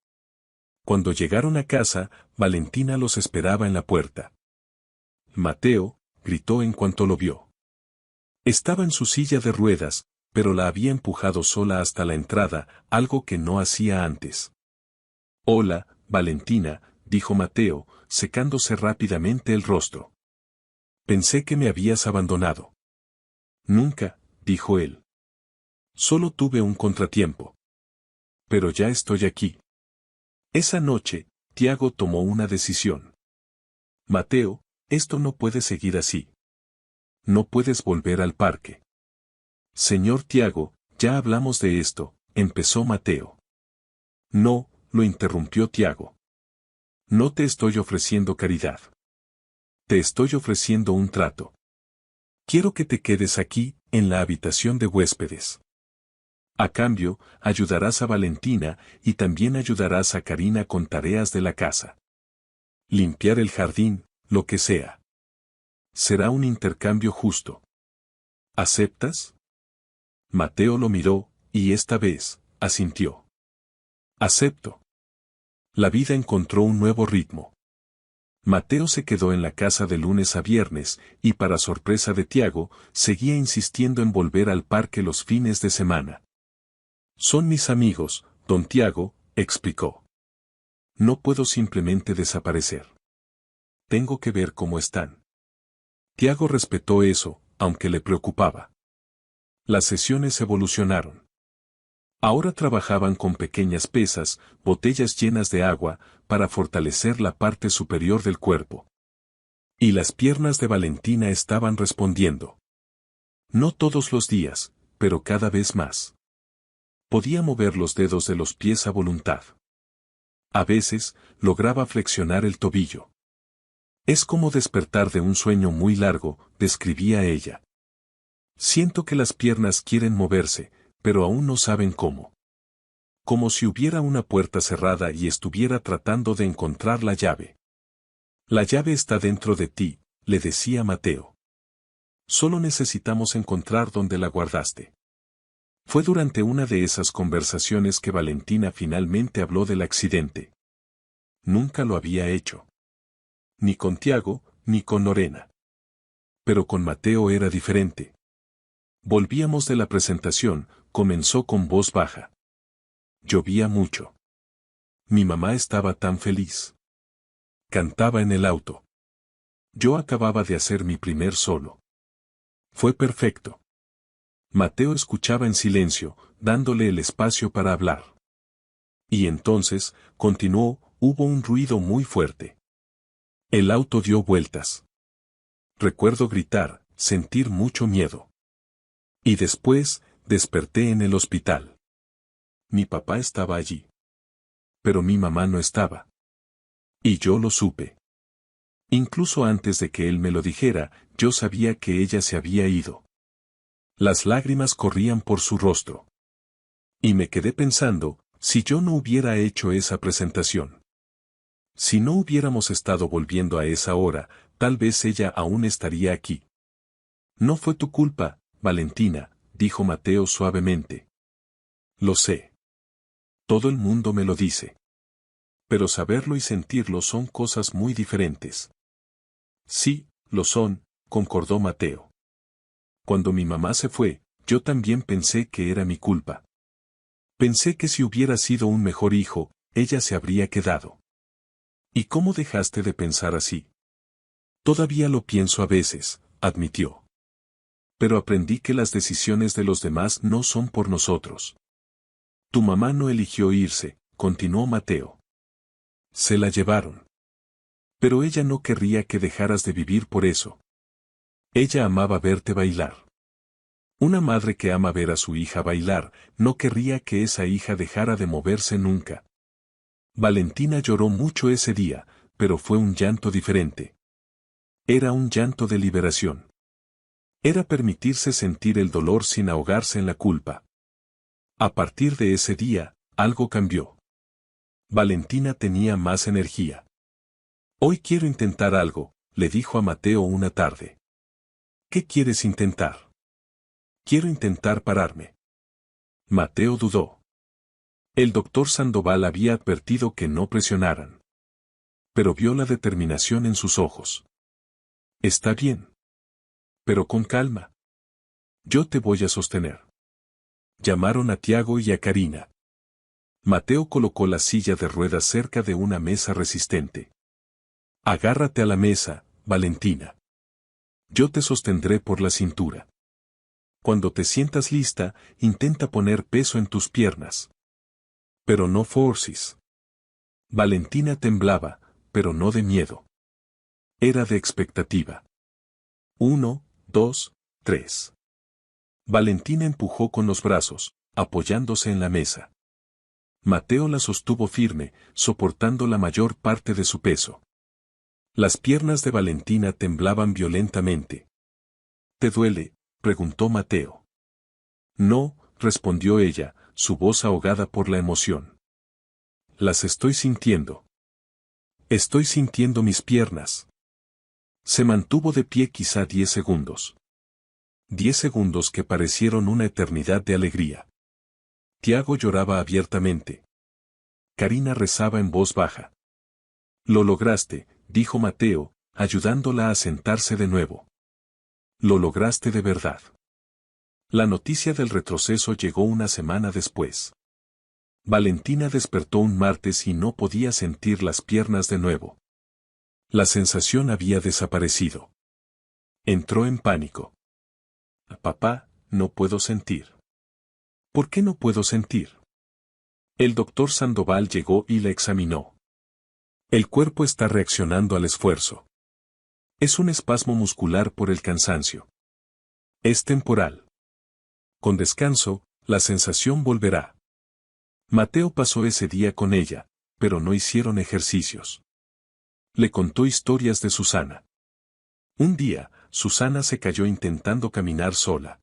Cuando llegaron a casa, Valentina los esperaba en la puerta. Mateo, gritó en cuanto lo vio. Estaba en su silla de ruedas, pero la había empujado sola hasta la entrada, algo que no hacía antes. Hola, Valentina, dijo Mateo, secándose rápidamente el rostro. Pensé que me habías abandonado. Nunca, dijo él. Solo tuve un contratiempo. Pero ya estoy aquí. Esa noche, Tiago tomó una decisión. Mateo, esto no puede seguir así. No puedes volver al parque. Señor Tiago, ya hablamos de esto, empezó Mateo. No, lo interrumpió Tiago. No te estoy ofreciendo caridad. Te estoy ofreciendo un trato. Quiero que te quedes aquí, en la habitación de huéspedes. A cambio, ayudarás a Valentina y también ayudarás a Karina con tareas de la casa. Limpiar el jardín, lo que sea. Será un intercambio justo. ¿Aceptas? Mateo lo miró, y esta vez, asintió. Acepto. La vida encontró un nuevo ritmo. Mateo se quedó en la casa de lunes a viernes, y para sorpresa de Tiago, seguía insistiendo en volver al parque los fines de semana. Son mis amigos, don Tiago, explicó. No puedo simplemente desaparecer. Tengo que ver cómo están. Tiago respetó eso, aunque le preocupaba. Las sesiones evolucionaron. Ahora trabajaban con pequeñas pesas, botellas llenas de agua, para fortalecer la parte superior del cuerpo. Y las piernas de Valentina estaban respondiendo. No todos los días, pero cada vez más. Podía mover los dedos de los pies a voluntad. A veces, lograba flexionar el tobillo. Es como despertar de un sueño muy largo, describía ella. Siento que las piernas quieren moverse, pero aún no saben cómo. Como si hubiera una puerta cerrada y estuviera tratando de encontrar la llave. La llave está dentro de ti, le decía Mateo. Solo necesitamos encontrar dónde la guardaste. Fue durante una de esas conversaciones que Valentina finalmente habló del accidente. Nunca lo había hecho. Ni con Tiago, ni con Lorena. Pero con Mateo era diferente. Volvíamos de la presentación, comenzó con voz baja. Llovía mucho. Mi mamá estaba tan feliz. Cantaba en el auto. Yo acababa de hacer mi primer solo. Fue perfecto. Mateo escuchaba en silencio, dándole el espacio para hablar. Y entonces, continuó, hubo un ruido muy fuerte. El auto dio vueltas. Recuerdo gritar, sentir mucho miedo. Y después, desperté en el hospital. Mi papá estaba allí. Pero mi mamá no estaba. Y yo lo supe. Incluso antes de que él me lo dijera, yo sabía que ella se había ido. Las lágrimas corrían por su rostro. Y me quedé pensando, si yo no hubiera hecho esa presentación. Si no hubiéramos estado volviendo a esa hora, tal vez ella aún estaría aquí. No fue tu culpa, Valentina, dijo Mateo suavemente. Lo sé. Todo el mundo me lo dice. Pero saberlo y sentirlo son cosas muy diferentes. Sí, lo son, concordó Mateo. Cuando mi mamá se fue, yo también pensé que era mi culpa. Pensé que si hubiera sido un mejor hijo, ella se habría quedado. ¿Y cómo dejaste de pensar así? Todavía lo pienso a veces, admitió. Pero aprendí que las decisiones de los demás no son por nosotros. Tu mamá no eligió irse, continuó Mateo. Se la llevaron. Pero ella no querría que dejaras de vivir por eso. Ella amaba verte bailar. Una madre que ama ver a su hija bailar, no querría que esa hija dejara de moverse nunca. Valentina lloró mucho ese día, pero fue un llanto diferente. Era un llanto de liberación. Era permitirse sentir el dolor sin ahogarse en la culpa. A partir de ese día, algo cambió. Valentina tenía más energía. Hoy quiero intentar algo, le dijo a Mateo una tarde. ¿Qué quieres intentar? Quiero intentar pararme. Mateo dudó. El doctor Sandoval había advertido que no presionaran. Pero vio la determinación en sus ojos. Está bien. Pero con calma. Yo te voy a sostener. Llamaron a Tiago y a Karina. Mateo colocó la silla de ruedas cerca de una mesa resistente. Agárrate a la mesa, Valentina. Yo te sostendré por la cintura. Cuando te sientas lista, intenta poner peso en tus piernas. Pero no forces. Valentina temblaba, pero no de miedo. Era de expectativa. 1, 2, 3. Valentina empujó con los brazos, apoyándose en la mesa. Mateo la sostuvo firme, soportando la mayor parte de su peso. Las piernas de Valentina temblaban violentamente. ¿Te duele?, preguntó Mateo. No, respondió ella, su voz ahogada por la emoción. Las estoy sintiendo. Estoy sintiendo mis piernas. Se mantuvo de pie quizá 10 segundos. 10 segundos que parecieron una eternidad de alegría. Tiago lloraba abiertamente. Karina rezaba en voz baja. Lo lograste, dijo Mateo, ayudándola a sentarse de nuevo. Lo lograste de verdad. La noticia del retroceso llegó una semana después. Valentina despertó un martes y no podía sentir las piernas de nuevo. La sensación había desaparecido. Entró en pánico. Papá, no puedo sentir. ¿Por qué no puedo sentir? El doctor Sandoval llegó y la examinó. El cuerpo está reaccionando al esfuerzo. Es un espasmo muscular por el cansancio. Es temporal. Con descanso, la sensación volverá. Mateo pasó ese día con ella, pero no hicieron ejercicios. Le contó historias de Susana. Un día, Susana se cayó intentando caminar sola.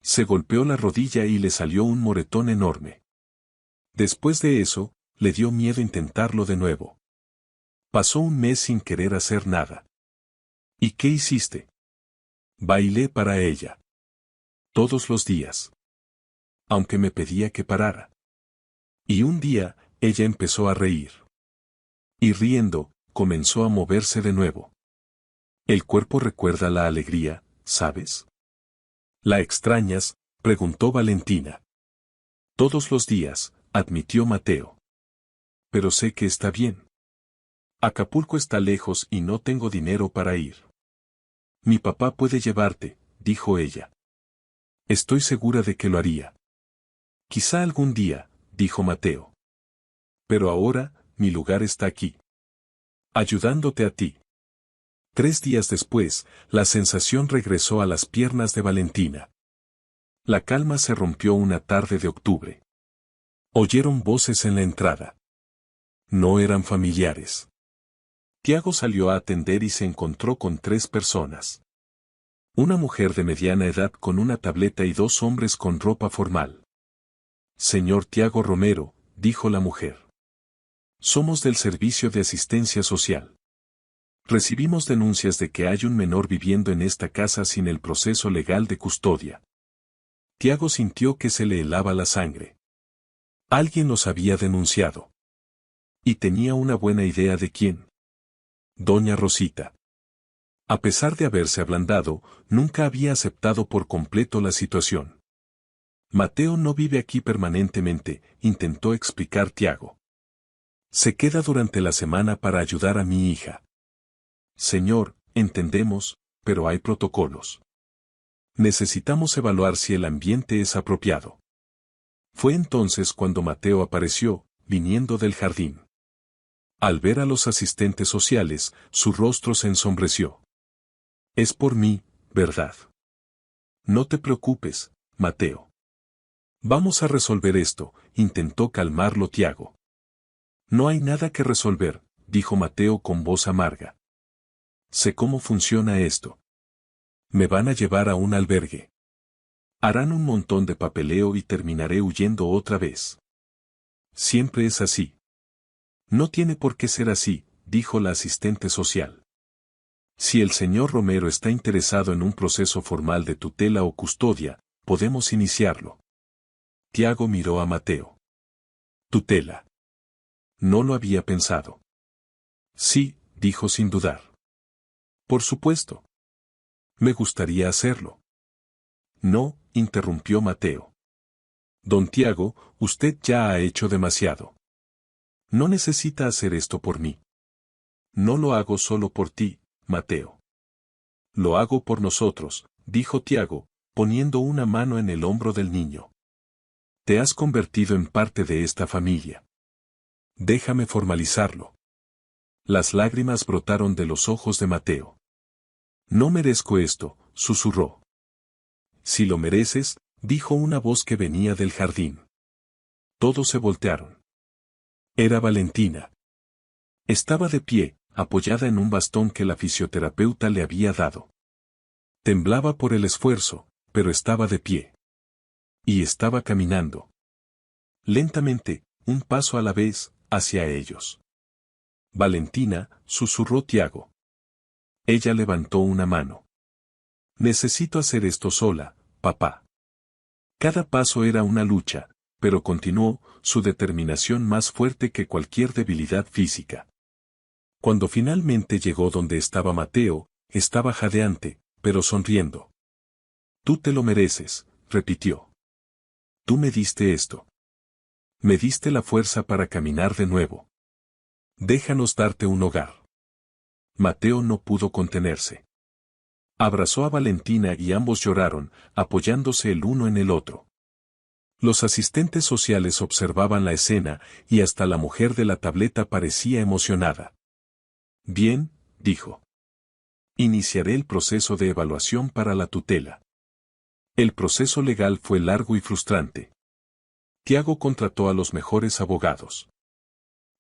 Se golpeó la rodilla y le salió un moretón enorme. Después de eso, le dio miedo intentarlo de nuevo. Pasó un mes sin querer hacer nada. ¿Y qué hiciste? Bailé para ella. Todos los días. Aunque me pedía que parara. Y un día, ella empezó a reír. Y riendo, comenzó a moverse de nuevo. El cuerpo recuerda la alegría, ¿sabes? ¿La extrañas?, preguntó Valentina. Todos los días, admitió Mateo. Pero sé que está bien. Acapulco está lejos y no tengo dinero para ir. Mi papá puede llevarte, dijo ella. Estoy segura de que lo haría. Quizá algún día, dijo Mateo. Pero ahora, mi lugar está aquí. Ayudándote a ti. 3 días después, la sensación regresó a las piernas de Valentina. La calma se rompió una tarde de octubre. Oyeron voces en la entrada. No eran familiares. Tiago salió a atender y se encontró con 3 personas. Una mujer de mediana edad con una tableta y 2 hombres con ropa formal. Señor Tiago Romero, dijo la mujer. Somos del Servicio de Asistencia Social. Recibimos denuncias de que hay un menor viviendo en esta casa sin el proceso legal de custodia. Tiago sintió que se le helaba la sangre. Alguien los había denunciado. Y tenía una buena idea de quién. Doña Rosita. A pesar de haberse ablandado, nunca había aceptado por completo la situación. Mateo no vive aquí permanentemente, intentó explicar Tiago. Se queda durante la semana para ayudar a mi hija. Señor, entendemos, pero hay protocolos. Necesitamos evaluar si el ambiente es apropiado. Fue entonces cuando Mateo apareció, viniendo del jardín. Al ver a los asistentes sociales, su rostro se ensombreció. Es por mí, ¿verdad? No te preocupes, Mateo. Vamos a resolver esto, intentó calmarlo Tiago. No hay nada que resolver, dijo Mateo con voz amarga. Sé cómo funciona esto. Me van a llevar a un albergue. Harán un montón de papeleo y terminaré huyendo otra vez. Siempre es así. No tiene por qué ser así, dijo la asistente social. Si el señor Romero está interesado en un proceso formal de tutela o custodia, podemos iniciarlo. Tiago miró a Mateo. Tutela. No lo había pensado. Sí, dijo sin dudar. Por supuesto. Me gustaría hacerlo. No, interrumpió Mateo. Don Tiago, usted ya ha hecho demasiado. No necesita hacer esto por mí. No lo hago solo por ti, Mateo. Lo hago por nosotros, dijo Tiago, poniendo una mano en el hombro del niño. Te has convertido en parte de esta familia. Déjame formalizarlo. Las lágrimas brotaron de los ojos de Mateo. No merezco esto, susurró. Si lo mereces, dijo una voz que venía del jardín. Todos se voltearon. Era Valentina. Estaba de pie, apoyada en un bastón que la fisioterapeuta le había dado. Temblaba por el esfuerzo, pero estaba de pie. Y estaba caminando. Lentamente, un paso a la vez, hacia ellos. Valentina, susurró Tiago. Ella levantó una mano. Necesito hacer esto sola, papá. Cada paso era una lucha, pero continuó, su determinación más fuerte que cualquier debilidad física. Cuando finalmente llegó donde estaba Mateo, estaba jadeante, pero sonriendo. Tú te lo mereces, repitió. Tú me diste esto. Me diste la fuerza para caminar de nuevo. Déjanos darte un hogar. Mateo no pudo contenerse. Abrazó a Valentina y ambos lloraron, apoyándose el uno en el otro. Los asistentes sociales observaban la escena y hasta la mujer de la tableta parecía emocionada. Bien, dijo. Iniciaré el proceso de evaluación para la tutela. El proceso legal fue largo y frustrante. Tiago contrató a los mejores abogados.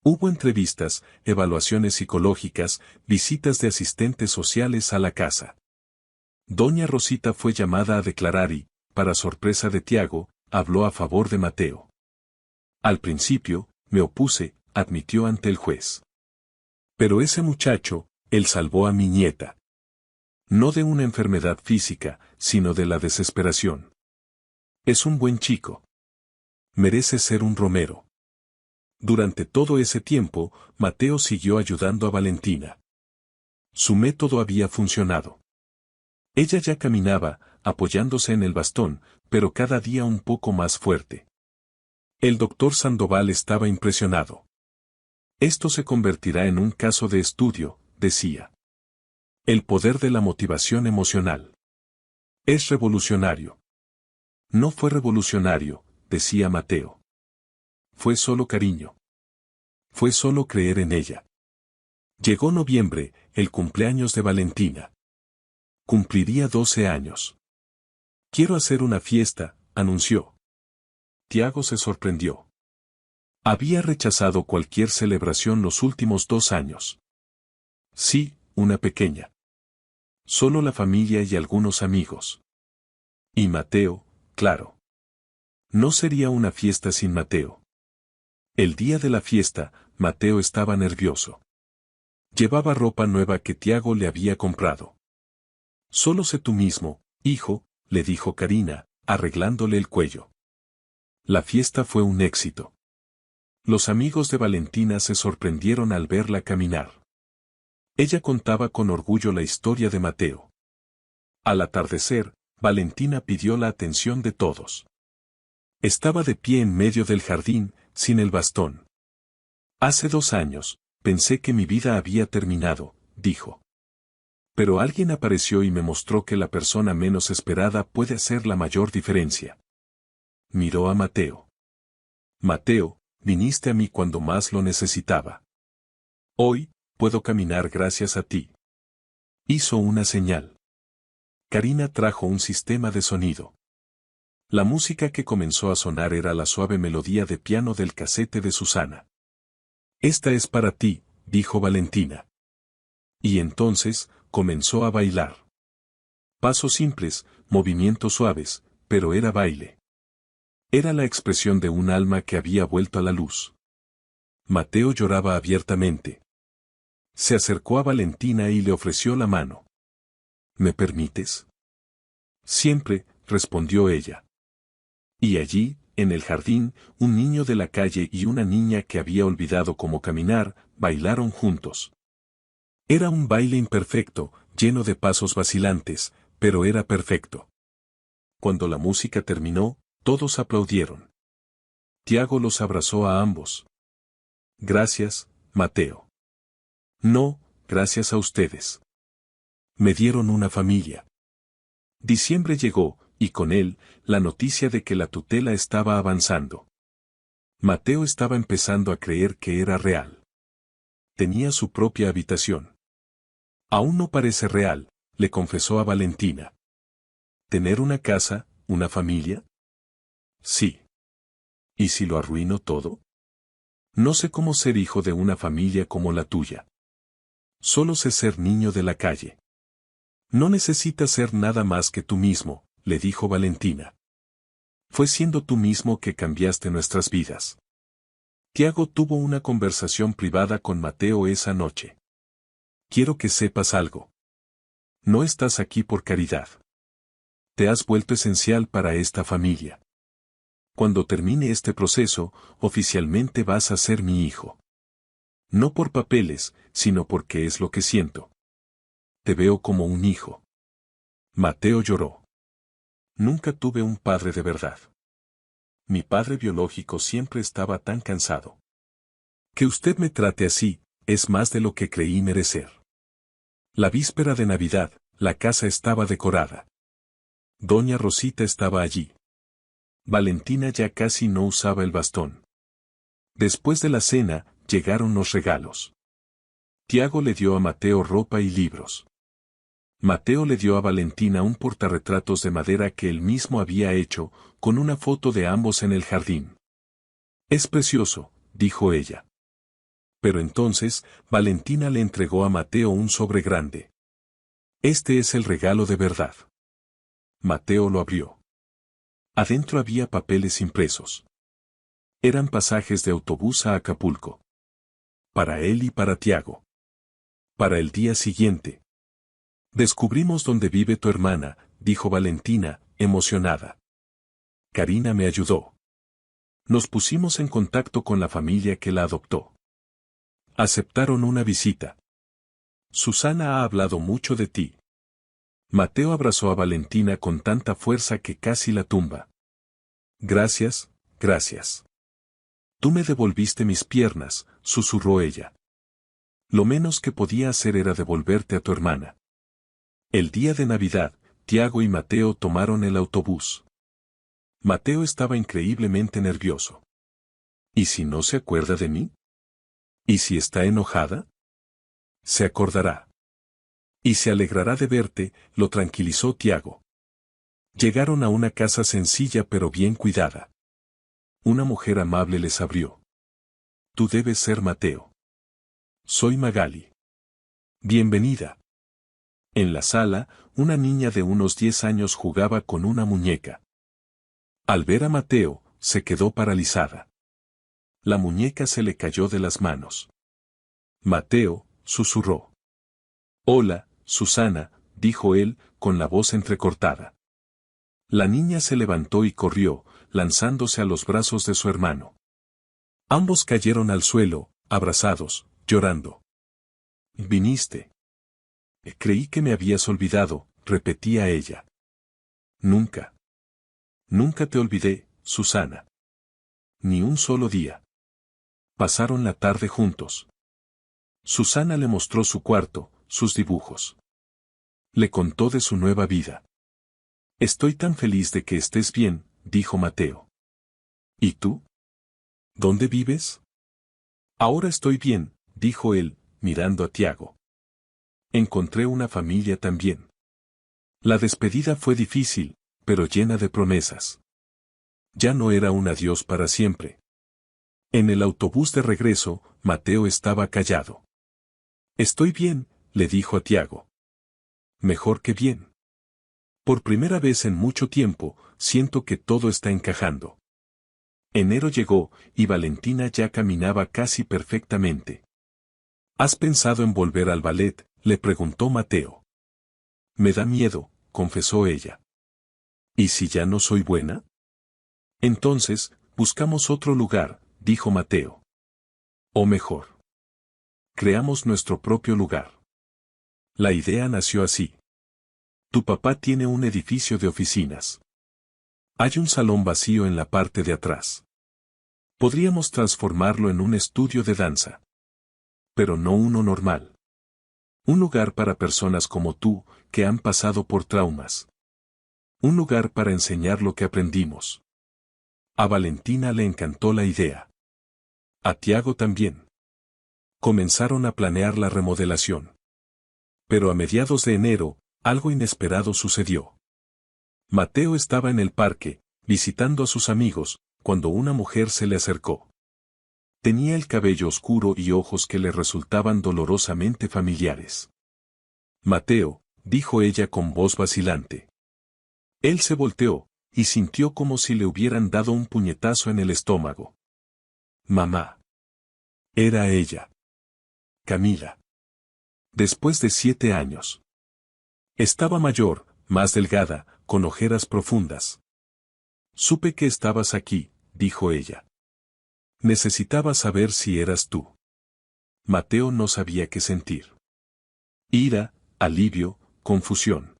Hubo entrevistas, evaluaciones psicológicas, visitas de asistentes sociales a la casa. Doña Rosita fue llamada a declarar y, para sorpresa de Tiago, habló a favor de Mateo. Al principio, me opuse, admitió ante el juez. Pero ese muchacho, él salvó a mi nieta. No de una enfermedad física, sino de la desesperación. Es un buen chico. Merece ser un Romero. Durante todo ese tiempo, Mateo siguió ayudando a Valentina. Su método había funcionado. Ella ya caminaba, apoyándose en el bastón, pero cada día un poco más fuerte. El doctor Sandoval estaba impresionado. Esto se convertirá en un caso de estudio, decía. El poder de la motivación emocional. Es revolucionario. No fue revolucionario, decía Mateo. Fue solo cariño. Fue solo creer en ella. Llegó noviembre, el cumpleaños de Valentina. Cumpliría 12 años. Quiero hacer una fiesta, anunció. Tiago se sorprendió. Había rechazado cualquier celebración los últimos 2 años. Sí, una pequeña. Solo la familia y algunos amigos. Y Mateo, claro. No sería una fiesta sin Mateo. El día de la fiesta, Mateo estaba nervioso. Llevaba ropa nueva que Tiago le había comprado. Solo sé tú mismo, hijo, le dijo Karina, arreglándole el cuello. La fiesta fue un éxito. Los amigos de Valentina se sorprendieron al verla caminar. Ella contaba con orgullo la historia de Mateo. Al atardecer, Valentina pidió la atención de todos. Estaba de pie en medio del jardín, sin el bastón. Hace 2 años, pensé que mi vida había terminado, dijo. Pero alguien apareció y me mostró que la persona menos esperada puede hacer la mayor diferencia. Miró a Mateo. Mateo, viniste a mí cuando más lo necesitaba. Hoy, puedo caminar gracias a ti. Hizo una señal. Karina trajo un sistema de sonido. La música que comenzó a sonar era la suave melodía de piano del casete de Susana. Esta es para ti, dijo Valentina. Y entonces, comenzó a bailar. Pasos simples, movimientos suaves, pero era baile. Era la expresión de un alma que había vuelto a la luz. Mateo lloraba abiertamente. Se acercó a Valentina y le ofreció la mano. ¿Me permites? Siempre, respondió ella. Y allí, en el jardín, un niño de la calle y una niña que había olvidado cómo caminar, bailaron juntos. Era un baile imperfecto, lleno de pasos vacilantes, pero era perfecto. Cuando la música terminó, todos aplaudieron. Tiago los abrazó a ambos. Gracias, Mateo. No, gracias a ustedes. Me dieron una familia. Diciembre llegó, y con él, la noticia de que la tutela estaba avanzando. Mateo estaba empezando a creer que era real. Tenía su propia habitación. Aún no parece real, le confesó a Valentina. ¿Tener una casa, una familia? Sí. ¿Y si lo arruino todo? No sé cómo ser hijo de una familia como la tuya. Solo sé ser niño de la calle. No necesitas ser nada más que tú mismo, le dijo Valentina. Fue siendo tú mismo que cambiaste nuestras vidas. Tiago tuvo una conversación privada con Mateo esa noche. Quiero que sepas algo. No estás aquí por caridad. Te has vuelto esencial para esta familia. Cuando termine este proceso, oficialmente vas a ser mi hijo. No por papeles, sino porque es lo que siento. Te veo como un hijo. Mateo lloró. Nunca tuve un padre de verdad. Mi padre biológico siempre estaba tan cansado. Que usted me trate así, es más de lo que creí merecer. La víspera de Navidad, la casa estaba decorada. Doña Rosita estaba allí. Valentina ya casi no usaba el bastón. Después de la cena, llegaron los regalos. Tiago le dio a Mateo ropa y libros. Mateo le dio a Valentina un portarretratos de madera que él mismo había hecho, con una foto de ambos en el jardín. Es precioso, dijo ella. Pero entonces, Valentina le entregó a Mateo un sobre grande. Este es el regalo de verdad. Mateo lo abrió. Adentro había papeles impresos. Eran pasajes de autobús a Acapulco. Para él y para Tiago. Para el día siguiente. Descubrimos dónde vive tu hermana, dijo Valentina, emocionada. Karina me ayudó. Nos pusimos en contacto con la familia que la adoptó. Aceptaron una visita. Susana ha hablado mucho de ti. Mateo abrazó a Valentina con tanta fuerza que casi la tumba. Gracias, gracias. Tú me devolviste mis piernas, susurró ella. Lo menos que podía hacer era devolverte a tu hermana. El día de Navidad, Tiago y Mateo tomaron el autobús. Mateo estaba increíblemente nervioso. ¿Y si no se acuerda de mí? ¿Y si está enojada? Se acordará. Y se alegrará de verte, lo tranquilizó Tiago. Llegaron a una casa sencilla pero bien cuidada. Una mujer amable les abrió. Tú debes ser Mateo. Soy Magali. Bienvenida. En la sala, una niña de unos 10 años jugaba con una muñeca. Al ver a Mateo, se quedó paralizada. La muñeca se le cayó de las manos. Mateo, susurró. Hola, Susana, dijo él, con la voz entrecortada. La niña se levantó y corrió, lanzándose a los brazos de su hermano. Ambos cayeron al suelo, abrazados, llorando. Viniste. Creí que me habías olvidado, repetía ella. Nunca. Nunca te olvidé, Susana. Ni un solo día. Pasaron la tarde juntos. Susana le mostró su cuarto, sus dibujos. Le contó de su nueva vida. Estoy tan feliz de que estés bien, dijo Mateo. ¿Y tú? ¿Dónde vives? Ahora estoy bien, dijo él, mirando a Tiago. Encontré una familia también. La despedida fue difícil, pero llena de promesas. Ya no era un adiós para siempre. En el autobús de regreso, Mateo estaba callado. Estoy bien, le dijo a Tiago. Mejor que bien. Por primera vez en mucho tiempo, siento que todo está encajando. Enero llegó, y Valentina ya caminaba casi perfectamente. ¿Has pensado en volver al ballet?, le preguntó Mateo. Me da miedo, confesó ella. ¿Y si ya no soy buena? Entonces, buscamos otro lugar, dijo Mateo. O mejor, creamos nuestro propio lugar. La idea nació así. Tu papá tiene un edificio de oficinas. Hay un salón vacío en la parte de atrás. Podríamos transformarlo en un estudio de danza. Pero no uno normal. Un lugar para personas como tú, que han pasado por traumas. Un lugar para enseñar lo que aprendimos. A Valentina le encantó la idea. A Tiago también. Comenzaron a planear la remodelación. Pero a mediados de enero, algo inesperado sucedió. Mateo estaba en el parque, visitando a sus amigos, cuando una mujer se le acercó. Tenía el cabello oscuro y ojos que le resultaban dolorosamente familiares. Mateo, dijo ella con voz vacilante. Él se volteó, y sintió como si le hubieran dado un puñetazo en el estómago. Mamá. Era ella. Camila. Después de 7 años. Estaba mayor, más delgada, con ojeras profundas. Supe que estabas aquí, dijo ella. Necesitaba saber si eras tú. Mateo no sabía qué sentir. Ira, alivio, confusión.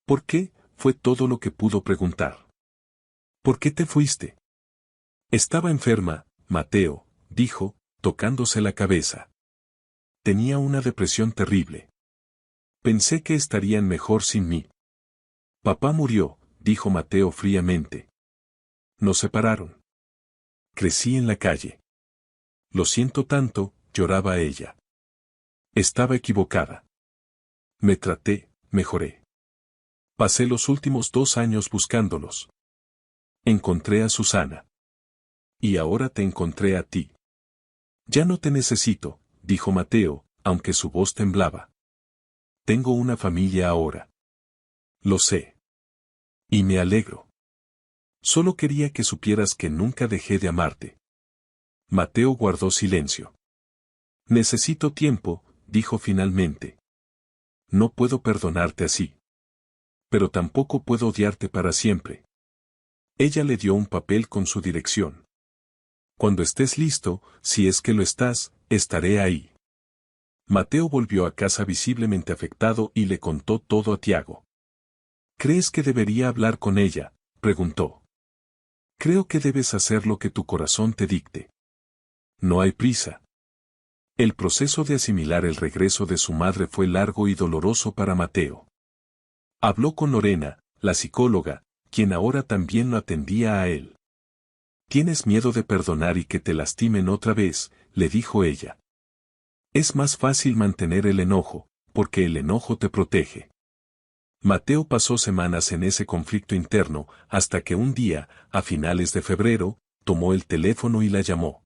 ¿Por qué? Fue todo lo que pudo preguntar. ¿Por qué te fuiste? Estaba enferma, Mateo, dijo, tocándose la cabeza. Tenía una depresión terrible. Pensé que estarían mejor sin mí. Papá murió, dijo Mateo fríamente. Nos separaron. Crecí en la calle. Lo siento tanto, lloraba ella. Estaba equivocada. Me traté, mejoré. Pasé los últimos 2 años buscándolos. Encontré a Susana. Y ahora te encontré a ti. Ya no te necesito, dijo Mateo, aunque su voz temblaba. Tengo una familia ahora. Lo sé. Y me alegro. Solo quería que supieras que nunca dejé de amarte. Mateo guardó silencio. Necesito tiempo, dijo finalmente. No puedo perdonarte así. Pero tampoco puedo odiarte para siempre. Ella le dio un papel con su dirección. Cuando estés listo, si es que lo estás, estaré ahí. Mateo volvió a casa visiblemente afectado y le contó todo a Tiago. ¿Crees que debería hablar con ella?, preguntó. Creo que debes hacer lo que tu corazón te dicte. No hay prisa. El proceso de asimilar el regreso de su madre fue largo y doloroso para Mateo. Habló con Lorena, la psicóloga, quien ahora también lo atendía a él. ¿Tienes miedo de perdonar y que te lastimen otra vez?, le dijo ella. Es más fácil mantener el enojo, porque el enojo te protege. Mateo pasó semanas en ese conflicto interno, hasta que un día, a finales de febrero, tomó el teléfono y la llamó.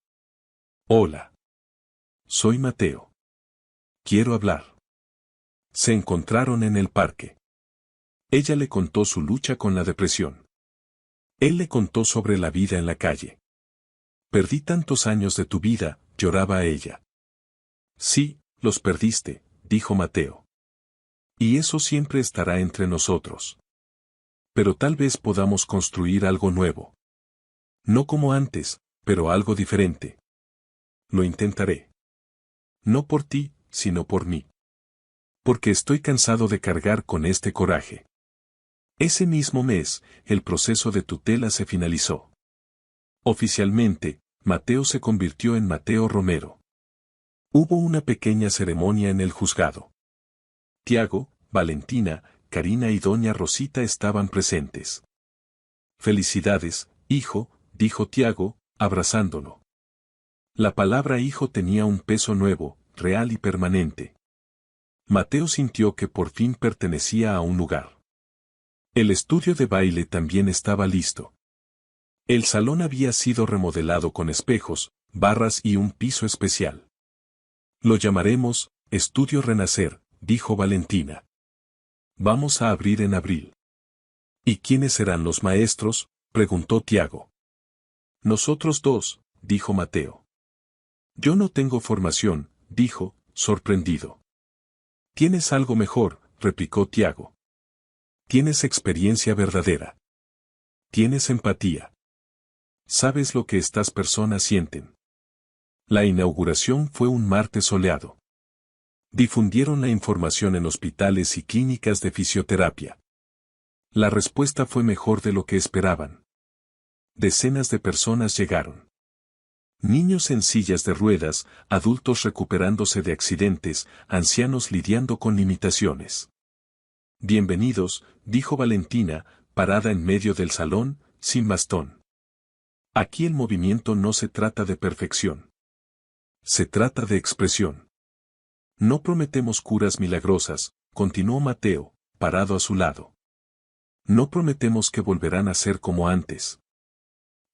Hola. Soy Mateo. Quiero hablar. Se encontraron en el parque. Ella le contó su lucha con la depresión. Él le contó sobre la vida en la calle. Perdí tantos años de tu vida, lloraba ella. Sí, los perdiste, dijo Mateo. Y eso siempre estará entre nosotros. Pero tal vez podamos construir algo nuevo. No como antes, pero algo diferente. Lo intentaré. No por ti, sino por mí. Porque estoy cansado de cargar con este coraje. Ese mismo mes, el proceso de tutela se finalizó. Oficialmente, Mateo se convirtió en Mateo Romero. Hubo una pequeña ceremonia en el juzgado. Tiago, Valentina, Karina y doña Rosita estaban presentes. Felicidades, hijo, dijo Tiago, abrazándolo. La palabra hijo tenía un peso nuevo, real y permanente. Mateo sintió que por fin pertenecía a un lugar. El estudio de baile también estaba listo. El salón había sido remodelado con espejos, barras y un piso especial. Lo llamaremos Estudio Renacer, dijo Valentina. Vamos a abrir en abril. ¿Y quiénes serán los maestros?, preguntó Tiago. Nosotros dos, dijo Mateo. Yo no tengo formación, dijo, sorprendido. Tienes algo mejor, replicó Tiago. Tienes experiencia verdadera. Tienes empatía. Sabes lo que estas personas sienten. La inauguración fue un martes soleado. Difundieron la información en hospitales y clínicas de fisioterapia. La respuesta fue mejor de lo que esperaban. Decenas de personas llegaron. Niños en sillas de ruedas, adultos recuperándose de accidentes, ancianos lidiando con limitaciones. Bienvenidos, dijo Valentina, parada en medio del salón, sin bastón. Aquí el movimiento no se trata de perfección. Se trata de expresión. No prometemos curas milagrosas, continuó Mateo, parado a su lado. No prometemos que volverán a ser como antes.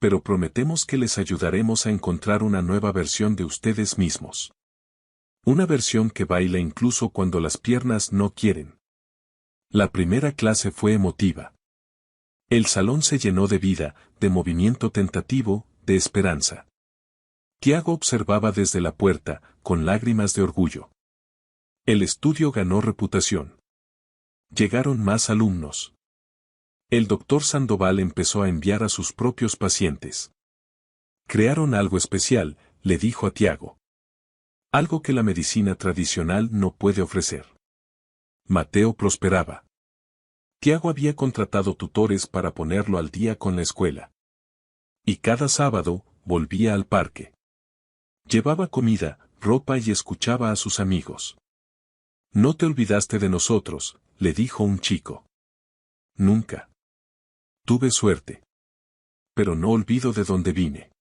Pero prometemos que les ayudaremos a encontrar una nueva versión de ustedes mismos. Una versión que baila incluso cuando las piernas no quieren. La primera clase fue emotiva. El salón se llenó de vida, de movimiento tentativo, de esperanza. Tiago observaba desde la puerta, con lágrimas de orgullo. El estudio ganó reputación. Llegaron más alumnos. El doctor Sandoval empezó a enviar a sus propios pacientes. Crearon algo especial, le dijo a Tiago. Algo que la medicina tradicional no puede ofrecer. Mateo prosperaba. Tiago había contratado tutores para ponerlo al día con la escuela. Y cada sábado, volvía al parque. Llevaba comida, ropa y escuchaba a sus amigos. No te olvidaste de nosotros, le dijo un chico. Nunca. Tuve suerte. Pero no olvido de dónde vine.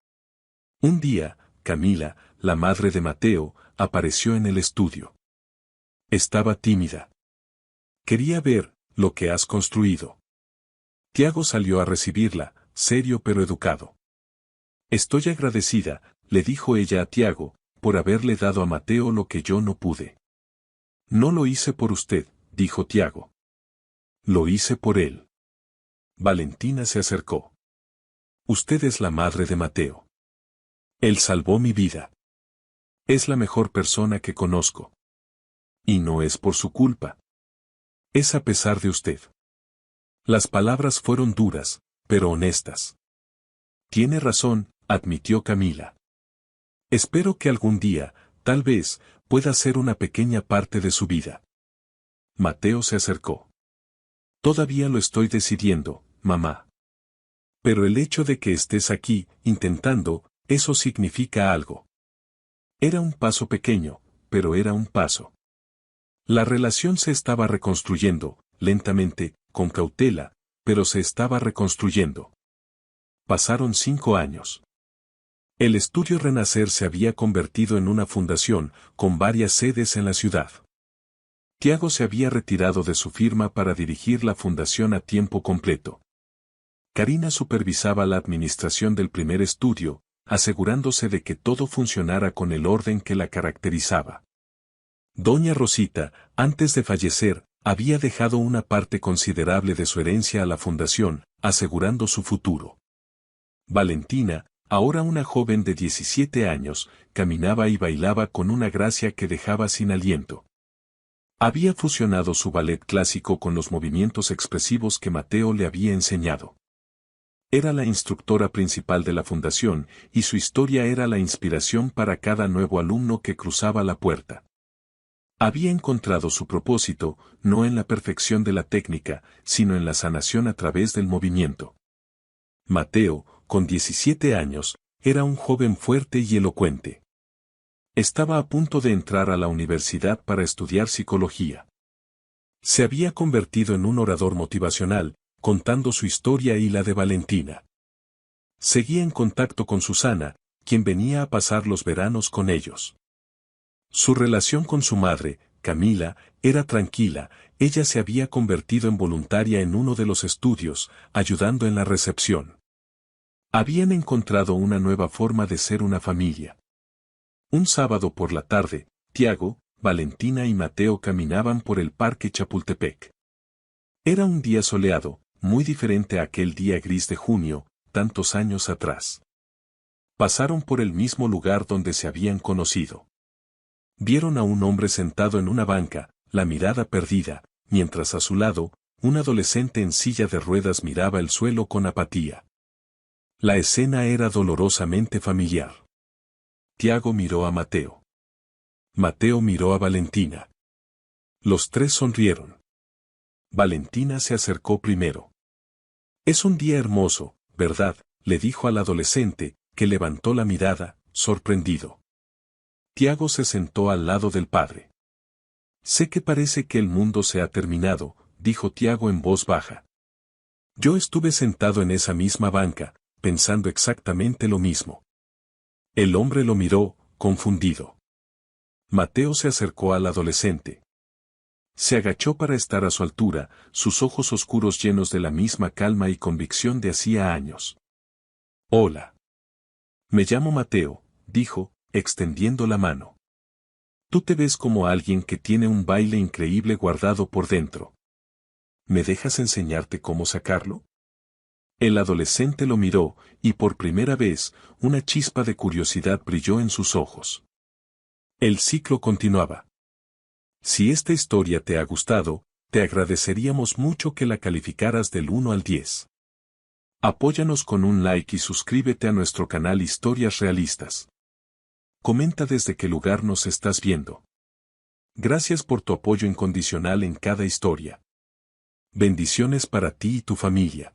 Un día, Camila, la madre de Mateo, apareció en el estudio. Estaba tímida. Quería ver lo que has construido. Tiago salió a recibirla, serio pero educado. Estoy agradecida, le dijo ella a Tiago, por haberle dado a Mateo lo que yo no pude. No lo hice por usted, dijo Tiago. Lo hice por él. Valentina se acercó. Usted es la madre de Mateo. Él salvó mi vida. Es la mejor persona que conozco. Y no es por su culpa. Es a pesar de usted. Las palabras fueron duras, pero honestas. Tiene razón, admitió Camila. Espero que algún día, tal vez, pueda ser una pequeña parte de su vida. Mateo se acercó. Todavía lo estoy decidiendo, mamá. Pero el hecho de que estés aquí, intentando, eso significa algo. Era un paso pequeño, pero era un paso. La relación se estaba reconstruyendo, lentamente, con cautela, pero se estaba reconstruyendo. Pasaron 5 años. El estudio Renacer se había convertido en una fundación, con varias sedes en la ciudad. Tiago se había retirado de su firma para dirigir la fundación a tiempo completo. Karina supervisaba la administración del primer estudio, asegurándose de que todo funcionara con el orden que la caracterizaba. Doña Rosita, antes de fallecer, había dejado una parte considerable de su herencia a la fundación, asegurando su futuro. Valentina, ahora una joven de 17 años, caminaba y bailaba con una gracia que dejaba sin aliento. Había fusionado su ballet clásico con los movimientos expresivos que Mateo le había enseñado. Era la instructora principal de la fundación, y su historia era la inspiración para cada nuevo alumno que cruzaba la puerta. Había encontrado su propósito, no en la perfección de la técnica, sino en la sanación a través del movimiento. Mateo, con 17 años, era un joven fuerte y elocuente. Estaba a punto de entrar a la universidad para estudiar psicología. Se había convertido en un orador motivacional, contando su historia y la de Valentina. Seguía en contacto con Susana, quien venía a pasar los veranos con ellos. Su relación con su madre, Camila, era tranquila, ella se había convertido en voluntaria en uno de los estudios, ayudando en la recepción. Habían encontrado una nueva forma de ser una familia. Un sábado por la tarde, Tiago, Valentina y Mateo caminaban por el parque Chapultepec. Era un día soleado, muy diferente a aquel día gris de junio, tantos años atrás. Pasaron por el mismo lugar donde se habían conocido. Vieron a un hombre sentado en una banca, la mirada perdida, mientras a su lado, un adolescente en silla de ruedas miraba el suelo con apatía. La escena era dolorosamente familiar. Tiago miró a Mateo. Mateo miró a Valentina. Los tres sonrieron. Valentina se acercó primero. Es un día hermoso, ¿verdad?, le dijo al adolescente, que levantó la mirada, sorprendido. Tiago se sentó al lado del padre. Sé que parece que el mundo se ha terminado, dijo Tiago en voz baja. Yo estuve sentado en esa misma banca, pensando exactamente lo mismo. El hombre lo miró, confundido. Mateo se acercó al adolescente. Se agachó para estar a su altura, sus ojos oscuros llenos de la misma calma y convicción de hacía años. Hola. Me llamo Mateo, dijo, extendiendo la mano. Tú te ves como alguien que tiene un baile increíble guardado por dentro. ¿Me dejas enseñarte cómo sacarlo? El adolescente lo miró, y por primera vez, una chispa de curiosidad brilló en sus ojos. El ciclo continuaba. Si esta historia te ha gustado, Te agradeceríamos mucho que la calificaras del 1 al 10. Apóyanos con un like y suscríbete a nuestro canal Historias Realistas. Comenta desde qué lugar nos estás viendo. Gracias por tu apoyo incondicional en cada historia. Bendiciones para ti y tu familia.